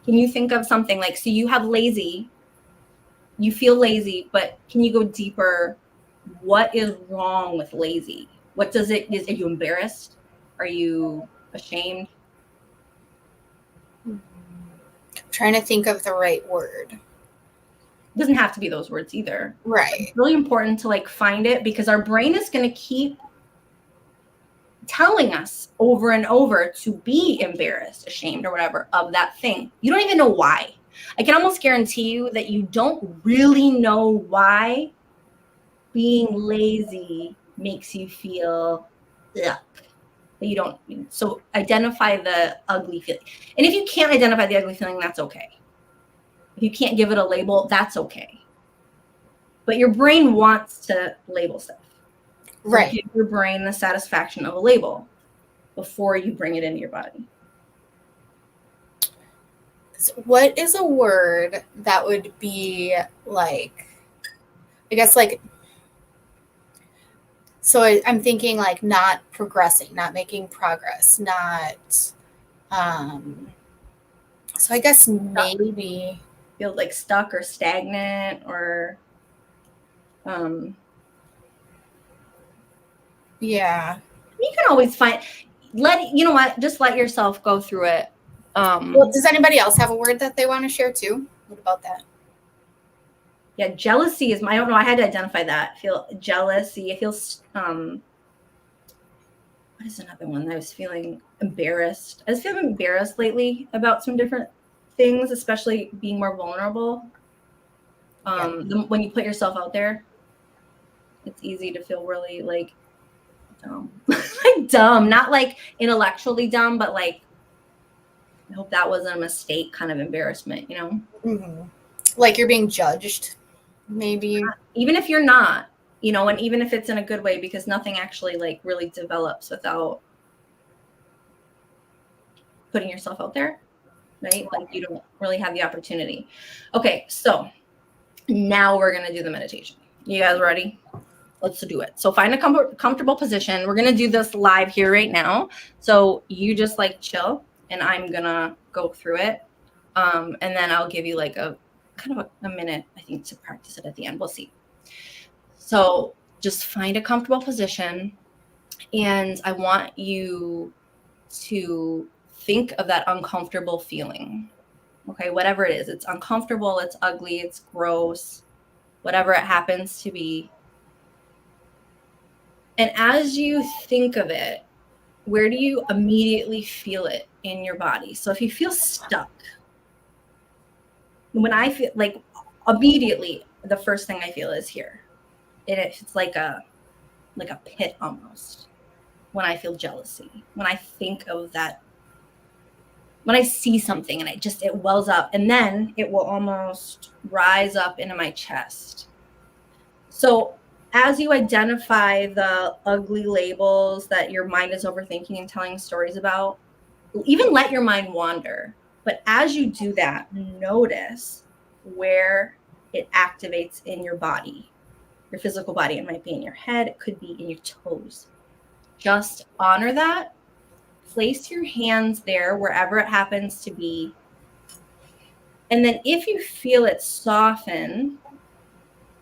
Can you think of something? Like, so you have lazy, you feel lazy, but can you go deeper? What is wrong with lazy? What does it, are you embarrassed? Are you ashamed? I'm trying to think of the right word. It doesn't have to be those words either. Right. It's really important to like find it, because our brain is going to keep telling us over and over to be embarrassed, ashamed, or whatever of that thing. You don't even know why. I can almost guarantee you that you don't really know why being lazy makes you feel yuck. But you don't. So identify the ugly feeling. And if you can't identify the ugly feeling, that's okay. If you can't give it a label, that's okay. But your brain wants to label stuff. Right. Give your brain the satisfaction of a label before you bring it into your body. So what is a word that would be like, I guess like, so I'm thinking like not progressing, not making progress, not, so I guess maybe feel like stuck or stagnant, or yeah. You can always find, you know what, just let yourself go through it Well, does anybody else have a word that they want to share too? What about that? Yeah, jealousy is I don't know. I had to identify that. I feel jealousy. I feel what is another one? I was feeling embarrassed. I was feeling embarrassed lately about some different things, especially being more vulnerable. When you put yourself out there, it's easy to feel really like dumb. Like dumb, not like intellectually dumb, but like I hope that wasn't a mistake kind of embarrassment, you know? Mm-hmm. Like you're being judged, maybe. Even if you're not, you know, and even if it's in a good way, because nothing actually like really develops without putting yourself out there, right? Like you don't really have the opportunity. Okay, so now we're gonna do the meditation. You guys ready? Let's do it. So find a comfortable position. We're gonna do this live here right now. So you just like chill, and I'm gonna go through it, and then I'll give you like a kind of a minute, I think, to practice it at the end. We'll see. So just find a comfortable position, and I want you to think of that uncomfortable feeling. Okay, whatever it is, it's uncomfortable, it's ugly, it's gross, whatever it happens to be. And as you think of it, where do you immediately feel it in your body? So if you feel stuck, when I feel like immediately, the first thing I feel is here. It's like a pit almost. When I feel jealousy, when I think of that, when I see something and it wells up, and then it will almost rise up into my chest. So as you identify the ugly labels that your mind is overthinking and telling stories about, even let your mind wander. But as you do that, notice where it activates in your body, your physical body. It might be in your head, it could be in your toes. Just honor that. Place your hands there wherever it happens to be. And then if you feel it soften,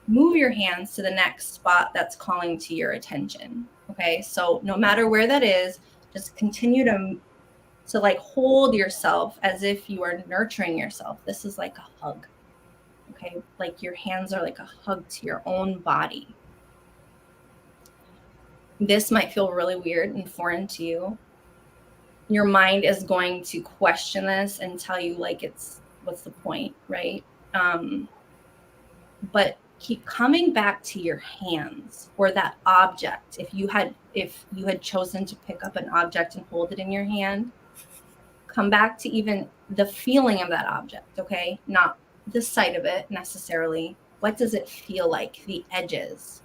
move your hands to the next spot that's calling to your attention. Okay, so no matter where that is, just continue to like hold yourself as if you are nurturing yourself. This is like a hug. Okay, like your hands are like a hug to your own body. This might feel really weird and foreign to you. Your mind is going to question this and tell you like what's the point, right? But keep coming back to your hands or that object. If you had chosen to pick up an object and hold it in your hand, come back to even the feeling of that object, okay? Not the sight of it necessarily. What does it feel like? The edges,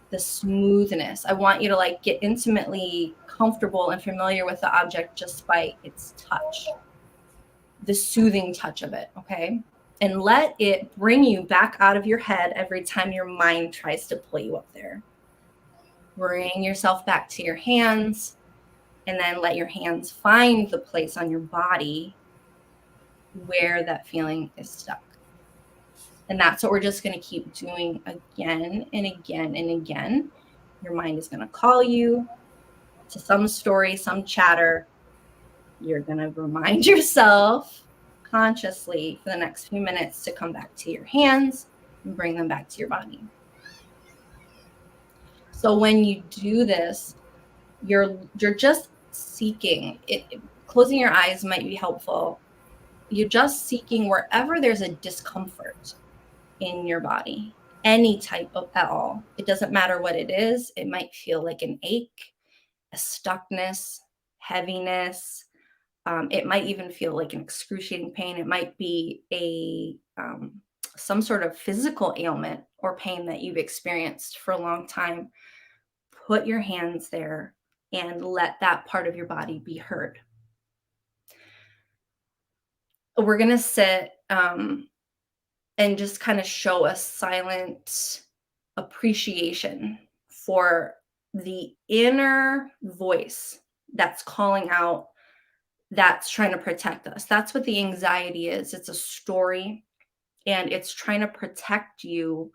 the smoothness. I want you to like get intimately comfortable and familiar with the object just by its touch, the soothing touch of it, okay? And let it bring you back out of your head every time your mind tries to pull you up there. Bring yourself back to your hands, and then let your hands find the place on your body where that feeling is stuck. And that's what we're just going to keep doing again and again and again. Your mind is going to call you to some story, some chatter. You're going to remind yourself consciously for the next few minutes to come back to your hands and bring them back to your body. So when you do this, you're just seeking it. Closing your eyes might be helpful. You're just seeking wherever there's a discomfort in your body, any type of at all. It doesn't matter what it is. It might feel like an ache, a stuckness, heaviness. It might even feel like an excruciating pain. It might be some sort of physical ailment or pain that you've experienced for a long time. Put your hands there and let that part of your body be heard. We're going to sit and just kind of show a silent appreciation for the inner voice that's calling out, that's trying to protect us. That's what the anxiety is. It's a story, and it's trying to protect you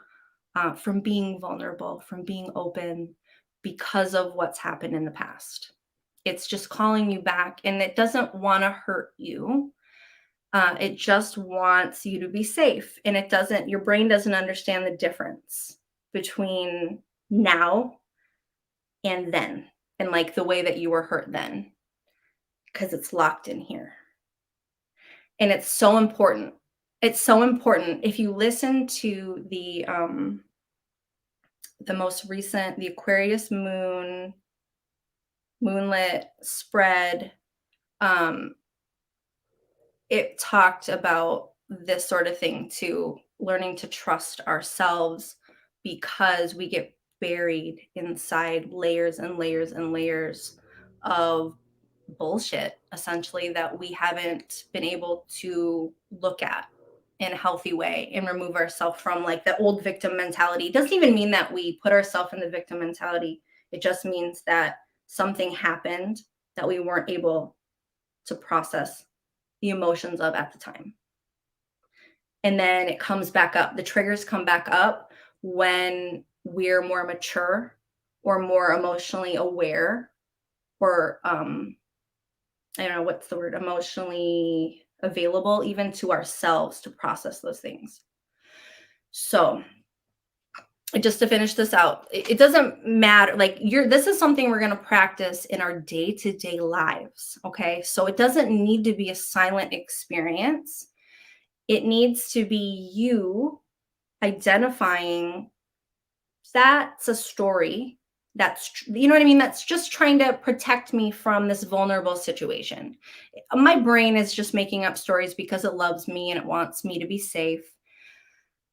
from being vulnerable, from being open because of what's happened in the past. It's just calling you back, and it doesn't want to hurt you. It just wants you to be safe. And your brain doesn't understand the difference between now and then, and like the way that you were hurt then, because it's locked in here. And it's so important. It's so important. If you listen to the most recent, the Aquarius Moonlit spread, it talked about this sort of thing too, learning to trust ourselves, because we get buried inside layers and layers and layers of bullshit, essentially, that we haven't been able to look at in a healthy way and remove ourselves from, like, the old victim mentality. It doesn't even mean that we put ourselves in the victim mentality. It just means that something happened that we weren't able to process the emotions of at the time. And then it comes back up. The triggers come back up when we're more mature or more emotionally aware, or I don't know what's the word, emotionally available even to ourselves to process those things. So just to finish this out, it doesn't matter, like, this is something we're going to practice in our day-to-day lives. Okay, so it doesn't need to be a silent experience. It needs to be you identifying that's a story, that's, you know what I mean, that's just trying to protect me from this vulnerable situation. My brain is just making up stories because it loves me and it wants me to be safe.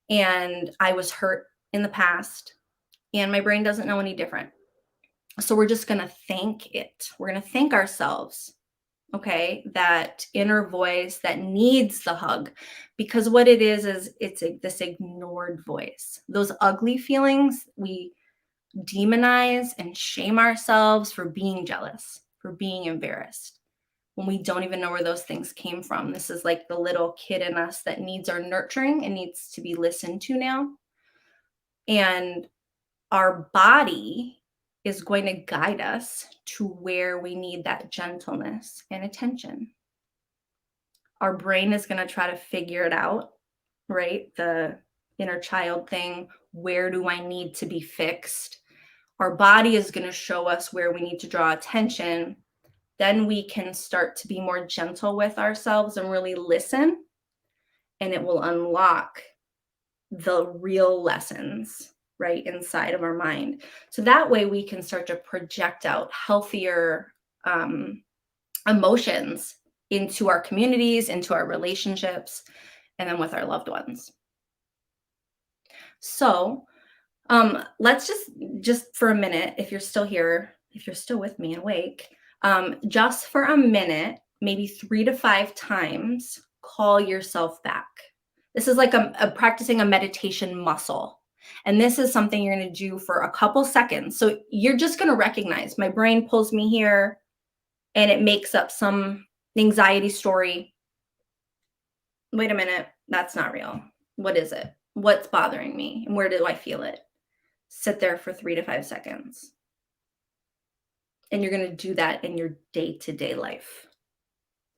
And I was hurt in the past, and my brain doesn't know any different. So we're just going to thank it. We're going to thank ourselves, okay, that inner voice that needs the hug. Because what it is it's this ignored voice. Those ugly feelings, we demonize and shame ourselves for being jealous, for being embarrassed, when we don't even know where those things came from. This is like the little kid in us that needs our nurturing and needs to be listened to now. And our body is going to guide us to where we need that gentleness and attention. Our brain is going to try to figure it out, right? The inner child thing. Where do I need to be fixed? Our body is going to show us where we need to draw attention. Then we can start to be more gentle with ourselves and really listen. And it will unlock the real lessons right inside of our mind. So that way we can start to project out healthier emotions into our communities, into our relationships, and then with our loved ones. So let's just for a minute, if you're still here, if you're still with me and awake, just for a minute, maybe 3 to 5 times, call yourself back. This is like a practicing a meditation muscle. And this is something you're going to do for a couple seconds. So you're just going to recognize my brain pulls me here and it makes up some anxiety story. Wait a minute, that's not real. What is it? What's bothering me? And where do I feel it? Sit there for 3 to 5 seconds. And you're going to do that in your day-to-day life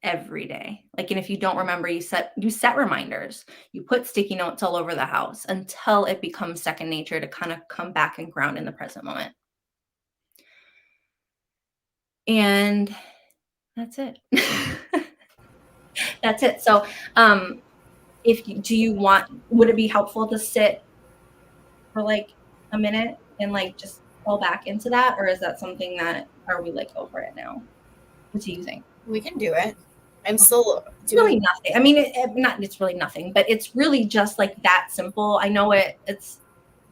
every day. Like, and if you don't remember, you set reminders. You put sticky notes all over the house until it becomes second nature to kind of come back and ground in the present moment. And that's it. That's it. So, would it be helpful to sit for like a minute and like just fall back into that? Or is that something that, are we like over it now? What do you think? We can do it. I'm still It's really nothing. I mean, it's really nothing, but it's really just like that simple. I know it's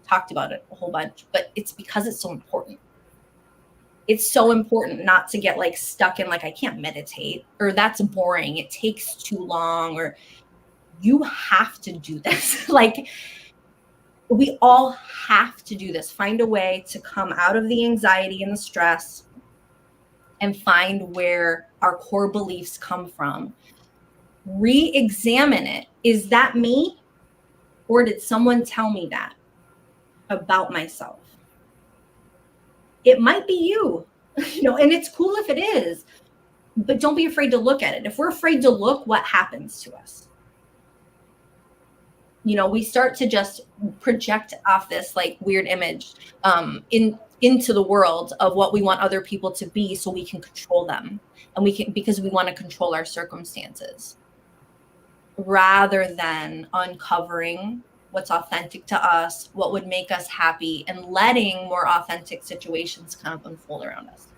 talked about it a whole bunch, but it's because it's so important. It's so important not to get like stuck in like, I can't meditate, or that's boring, it takes too long, or you have to do this. Like, we all have to do this. Find a way to come out of the anxiety and the stress and find where our core beliefs come from. Re-examine it. Is that me? Or did someone tell me that about myself? It might be you. And it's cool if it is, but don't be afraid to look at it. If we're afraid to look, what happens to us? We start to just project off this like weird image into the world of what we want other people to be, so we can control them, and because we want to control our circumstances, rather than uncovering what's authentic to us, what would make us happy, and letting more authentic situations kind of unfold around us.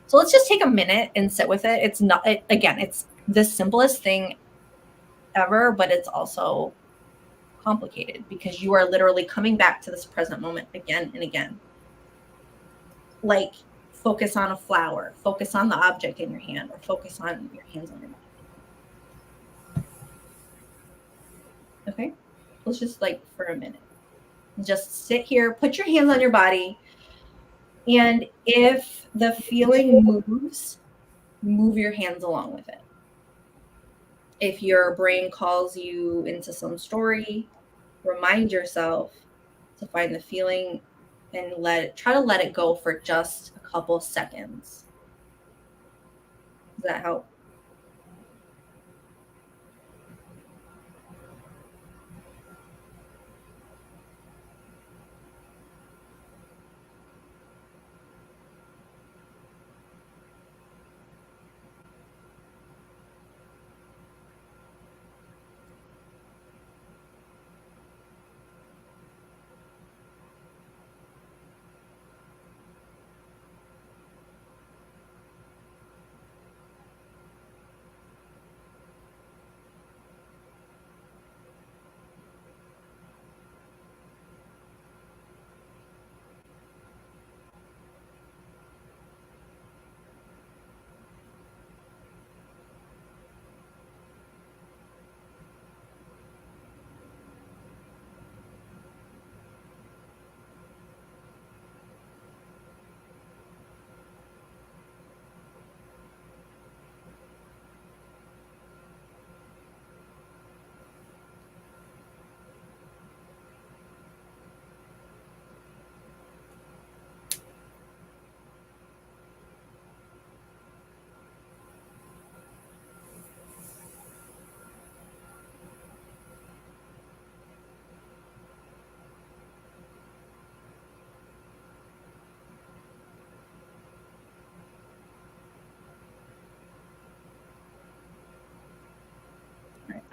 So let's just take a minute and sit with it. It's the simplest thing ever, but it's also complicated because you are literally coming back to this present moment again and again. Like, focus on a flower, focus on the object in your hand, or focus on your hands on your body. Okay, let's just for a minute, just sit here, put your hands on your body, and if the feeling moves, move your hands along with it. If your brain calls you into some story, remind yourself to find the feeling and try to let it go for just a couple seconds. Does that help?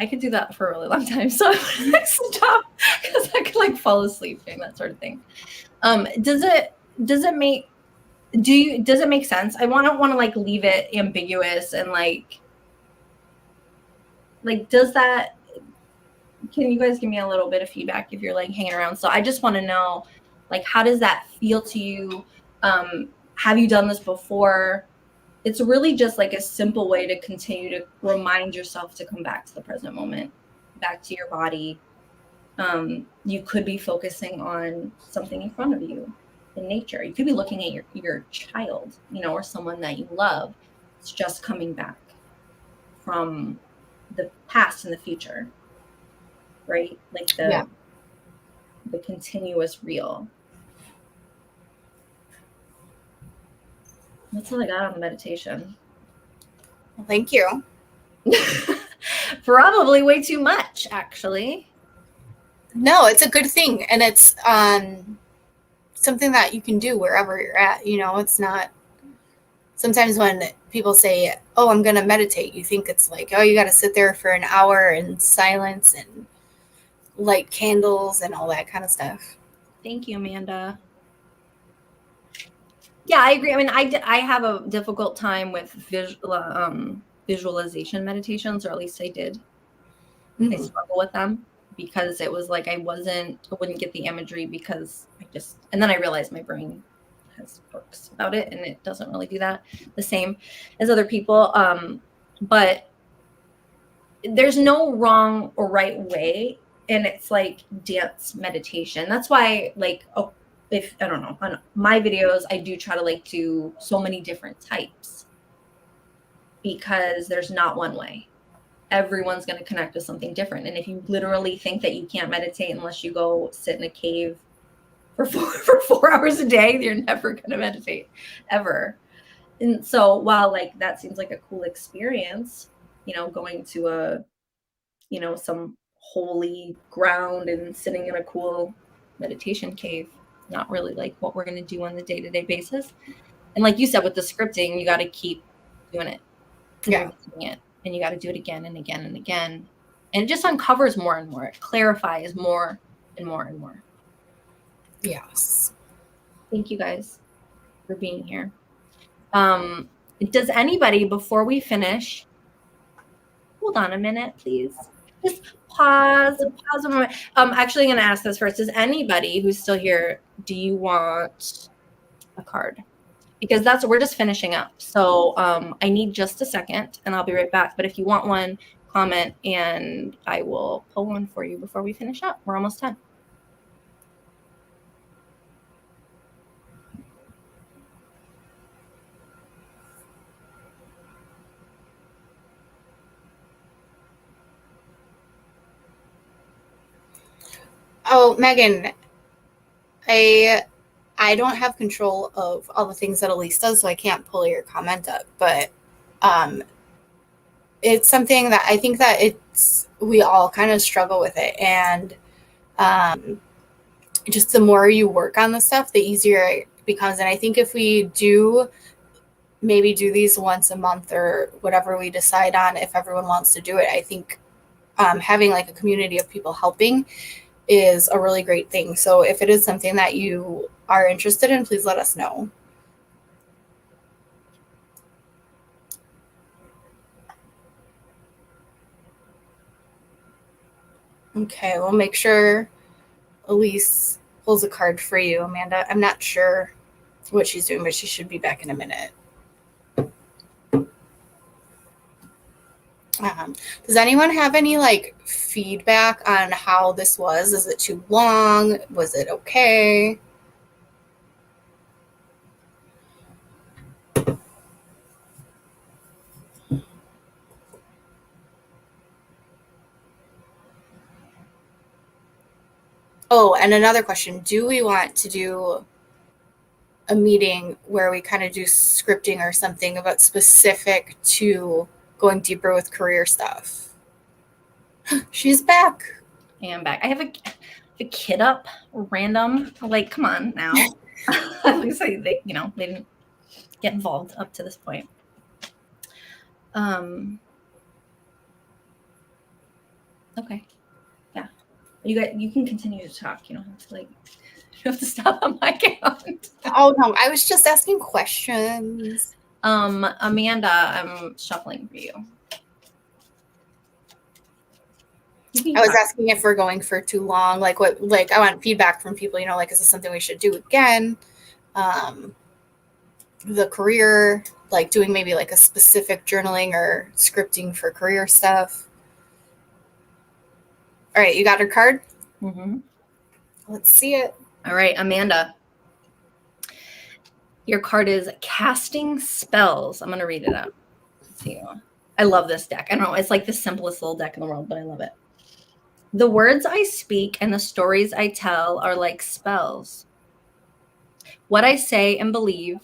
I could do that for a really long time, so I'm gonna stop because I could fall asleep doing that sort of thing. Does it make sense? I don't want to leave it ambiguous and does that? Can you guys give me a little bit of feedback if you're hanging around? So I just want to know, how does that feel to you? Have you done this before? It's really just a simple way to continue to remind yourself to come back to the present moment, back to your body. You could be focusing on something in front of you in nature. You could be looking at your child, or someone that you love. It's just coming back from the past and the future, right? The continuous reel. That's all I got on the meditation. Well, thank you. Probably way too much, actually. No, it's a good thing. And it's something that you can do wherever you're at. It's not, sometimes when people say, oh, I'm going to meditate, you think it's oh, you got to sit there for an hour in silence and light candles and all that kind of stuff. Thank you, Amanda. Yeah, I agree. I mean, I have a difficult time with visualization meditations, or at least I did. Mm-hmm. I struggle with them because it was I wouldn't get the imagery because and then I realized my brain has quirks about it and it doesn't really do that the same as other people. But there's no wrong or right way. And it's dance meditation. That's why if I don't know, on my videos, I do try to do so many different types because there's not one way. Everyone's going to connect with something different. And if you literally think that you can't meditate unless you go sit in a cave for 4 hours a day, you're never going to meditate ever. And so while like that seems like a cool experience, going to some holy ground and sitting in a cool meditation cave, not really like what we're going to do on the day-to-day basis. And like you said, with the scripting, you got to keep doing it, revisiting it, and you got to do it again and again and again. And it just uncovers more and more. It clarifies more and more and more. Yes. Thank you guys for being here. Does anybody, before we finish, hold on a minute, please. Just pause a moment. Actually, I'm going to ask this first. Does anybody who's still here, do you want a card? Because we're just finishing up. So I need just a second, and I'll be right back. But if you want one, comment, and I will pull one for you before we finish up. We're almost done. Oh, Megan, I don't have control of all the things that Elise does, so I can't pull your comment up. But it's something that I think that we all kind of struggle with it, and just the more you work on the stuff, the easier it becomes. And I think if we do these once a month or whatever we decide on, if everyone wants to do it, I think having like a community of people helping is a really great thing. So if it is something that you are interested in, please let us know. Okay, we'll make sure Elise pulls a card for you, Amanda. I'm not sure what she's doing, but she should be back in a minute. Does anyone have any like feedback on how this was? Is it too long? Was it okay? Oh, and another question. Do we want to do a meeting where we kind of do scripting or something about specific to going deeper with career stuff? She's back. I am back. I have a kid up random. Like, come on now. At least they didn't get involved up to this point. Okay. Yeah. You can continue to talk. You don't have to stop on my account. Oh no, I was just asking questions. Amanda, I'm shuffling for you. I was asking if we're going for too long. Like I want feedback from people, like, is this something we should do again? The career, like doing maybe like a specific journaling or scripting for career stuff. All right, you got her card? Mm-hmm. Let's see it. All right, Amanda. Your card is Casting Spells. I'm going to read it out to you. I love this deck. I don't know. It's like the simplest little deck in the world, but I love it. The words I speak and the stories I tell are like spells. What I say and believe,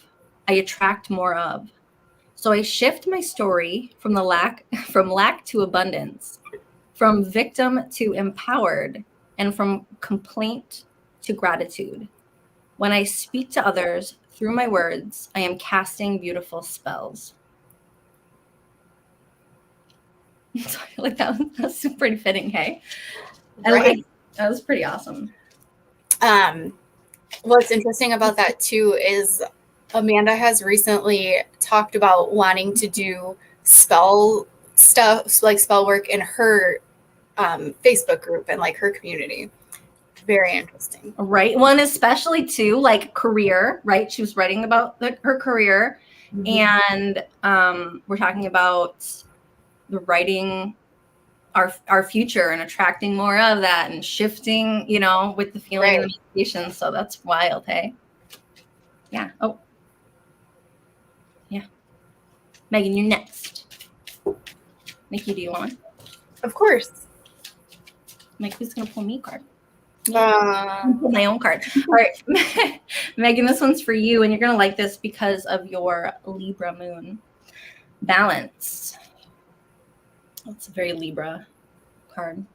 I attract more of. So I shift my story from lack to abundance, from victim to empowered, and from complaint to gratitude. When I speak to others through my words, I am casting beautiful spells. Like that's pretty fitting, hey? Right. That was pretty awesome. What's interesting about that too is Amanda has recently talked about wanting to do spell stuff, like spell work in her Facebook group and like her community. Very interesting. Right. One, especially too, like career, right? She was writing about her career. Mm-hmm. And we're talking about the writing our future and attracting more of that and shifting, with the feeling and the meditation. So that's wild, hey? Yeah. Oh. Yeah. Megan, you're next. Nikki, do you want one? Of course. Mike, who's going to pull me a card? My own card. All right, Megan, this one's for you, and you're gonna like this because of your Libra moon. Balance. That's a very Libra card.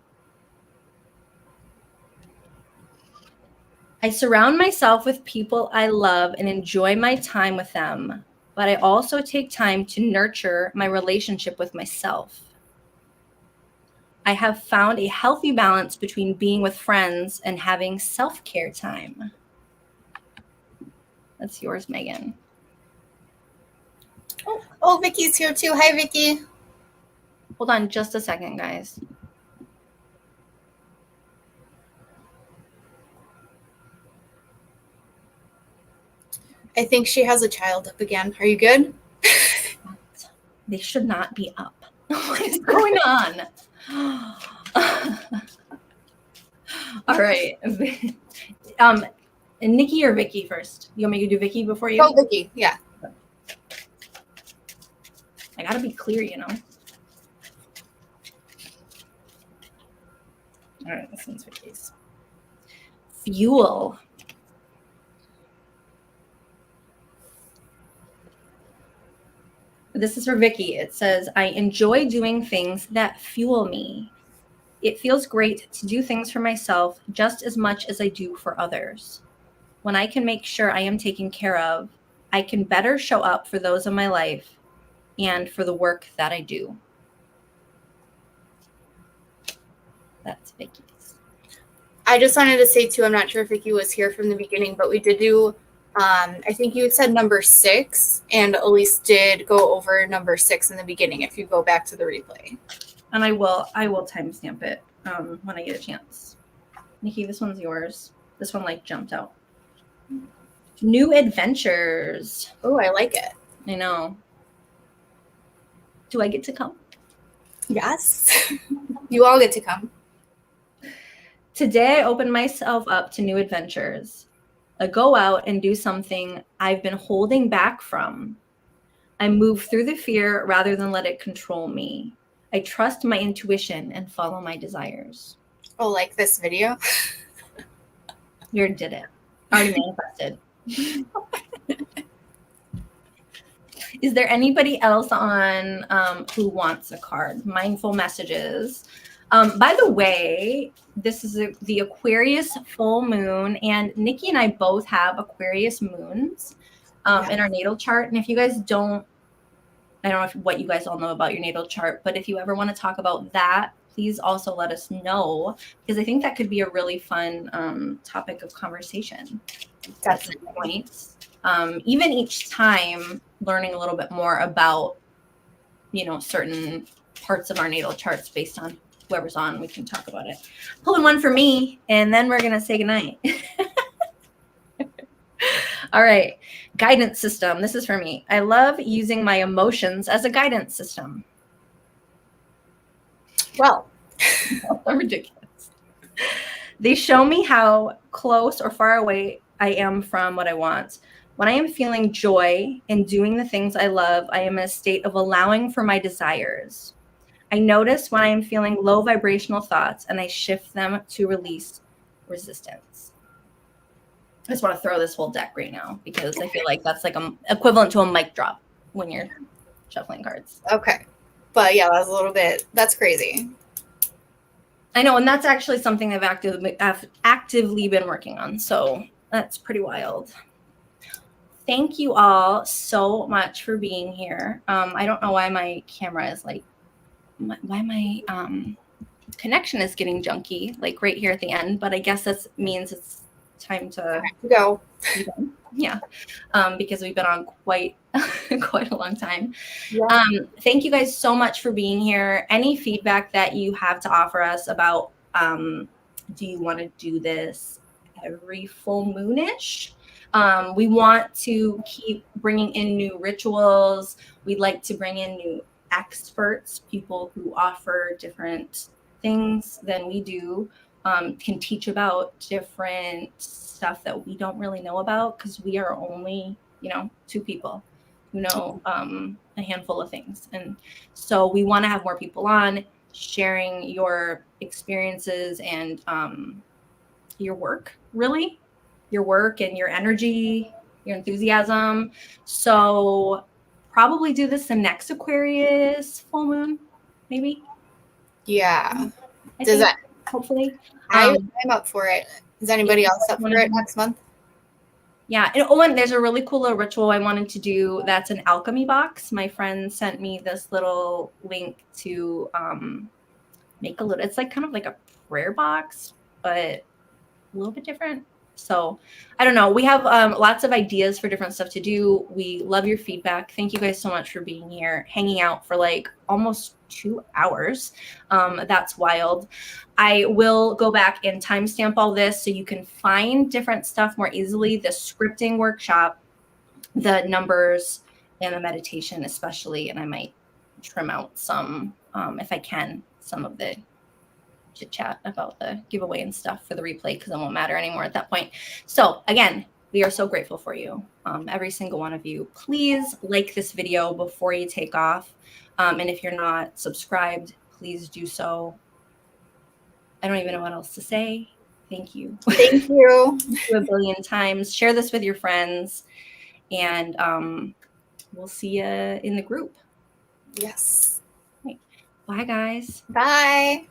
I surround myself with people I love and enjoy my time with them, but I also take time to nurture my relationship with myself. I have found a healthy balance between being with friends and having self-care time. That's yours, Megan. Oh, Vicky's here too. Hi, Vicky. Hold on just a second, guys. I think she has a child up again. Are you good? They should not be up. What is going on? All right. Nikki or Vicky first? You want me to do Vicky before you? Oh, Vicky. Yeah. I gotta be clear, you know. All right, this one's Vicky's. Fuel. This is for Vicky. It says, I enjoy doing things that fuel me. It feels great to do things for myself just as much as I do for others. When I can make sure I am taken care of, I can better show up for those in my life and for the work that I do. That's Vicky's. I just wanted to say too, I'm not sure if Vicky was here from the beginning, but we did do, I think you said number 6, and Elise did go over number 6 in the beginning if you go back to the replay. And I will timestamp it when I get a chance. Nikki, this one's yours. This one like jumped out. New adventures. Oh, I like it. I know. Do I get to come? Yes. You all get to come. Today, I open myself up to new adventures. I go out and do something I've been holding back from. I move through the fear rather than let it control me. I trust my intuition and follow my desires. Oh, like this video? You already did it. Already manifested. Is there anybody else on who wants a card? Mindful messages. By the way, this is the Aquarius full moon, and Nikki and I both have Aquarius moons in our natal chart. And if you guys don't, I don't know what you guys all know about your natal chart, but if you ever want to talk about that, please also let us know, because I think that could be a really fun topic of conversation. That's the point. Even each time learning a little bit more about, certain parts of our natal charts based on whoever's on, we can talk about it. Pulling one for me, and then we're going to say goodnight. All right. Guidance system. This is for me. I love using my emotions as a guidance system. Well, ridiculous. They show me how close or far away I am from what I want. When I am feeling joy and doing the things I love, I am in a state of allowing for my desires. I notice when I am feeling low vibrational thoughts, and I shift them to release resistance. I just want to throw this whole deck right now because I feel like that's like equivalent to a mic drop when you're shuffling cards. Okay. But yeah, that's crazy. I know, and that's actually something I've actively been working on. So that's pretty wild. Thank you all so much for being here. I don't know why my camera is why my connection is getting junky, like right here at the end, but I guess that means it's time to go. Yeah, because we've been on quite a long time. Yeah. Thank you guys so much for being here. Any feedback that you have to offer us about, do you want to do this every full moonish? We want to keep bringing in new rituals. We'd like to bring in new experts, people who offer different things than we do, can teach about different stuff that we don't really know about, because we are only, 2 people who know a handful of things. And so we want to have more people on sharing your experiences and your work, really, your work and your energy, your enthusiasm. So probably do this the next Aquarius full moon, maybe. Yeah. I Does think, that? hopefully. I'm up for it. Is anybody else up for it next month? Yeah. And there's a really cool little ritual I wanted to do. That's an alchemy box. My friend sent me this little link to make a little, it's like kind of like a prayer box, but a little bit different. So I don't know. We have lots of ideas for different stuff to do. We love your feedback. Thank you guys so much for being here, hanging out for like almost 2 hours. That's wild. I will go back and timestamp all this so you can find different stuff more easily. The scripting workshop, the numbers, and the meditation especially. And I might trim out some, if I can, some of the chit chat about the giveaway and stuff for the replay, because it won't matter anymore at that point. So again, we are so grateful for you, every single one of you. Please like this video before you take off, and if you're not subscribed, please do so. I don't even know what else to say. Thank you. Thank you. A billion times. Share this with your friends, and we'll see you in the group. Yes. Bye, guys. Bye.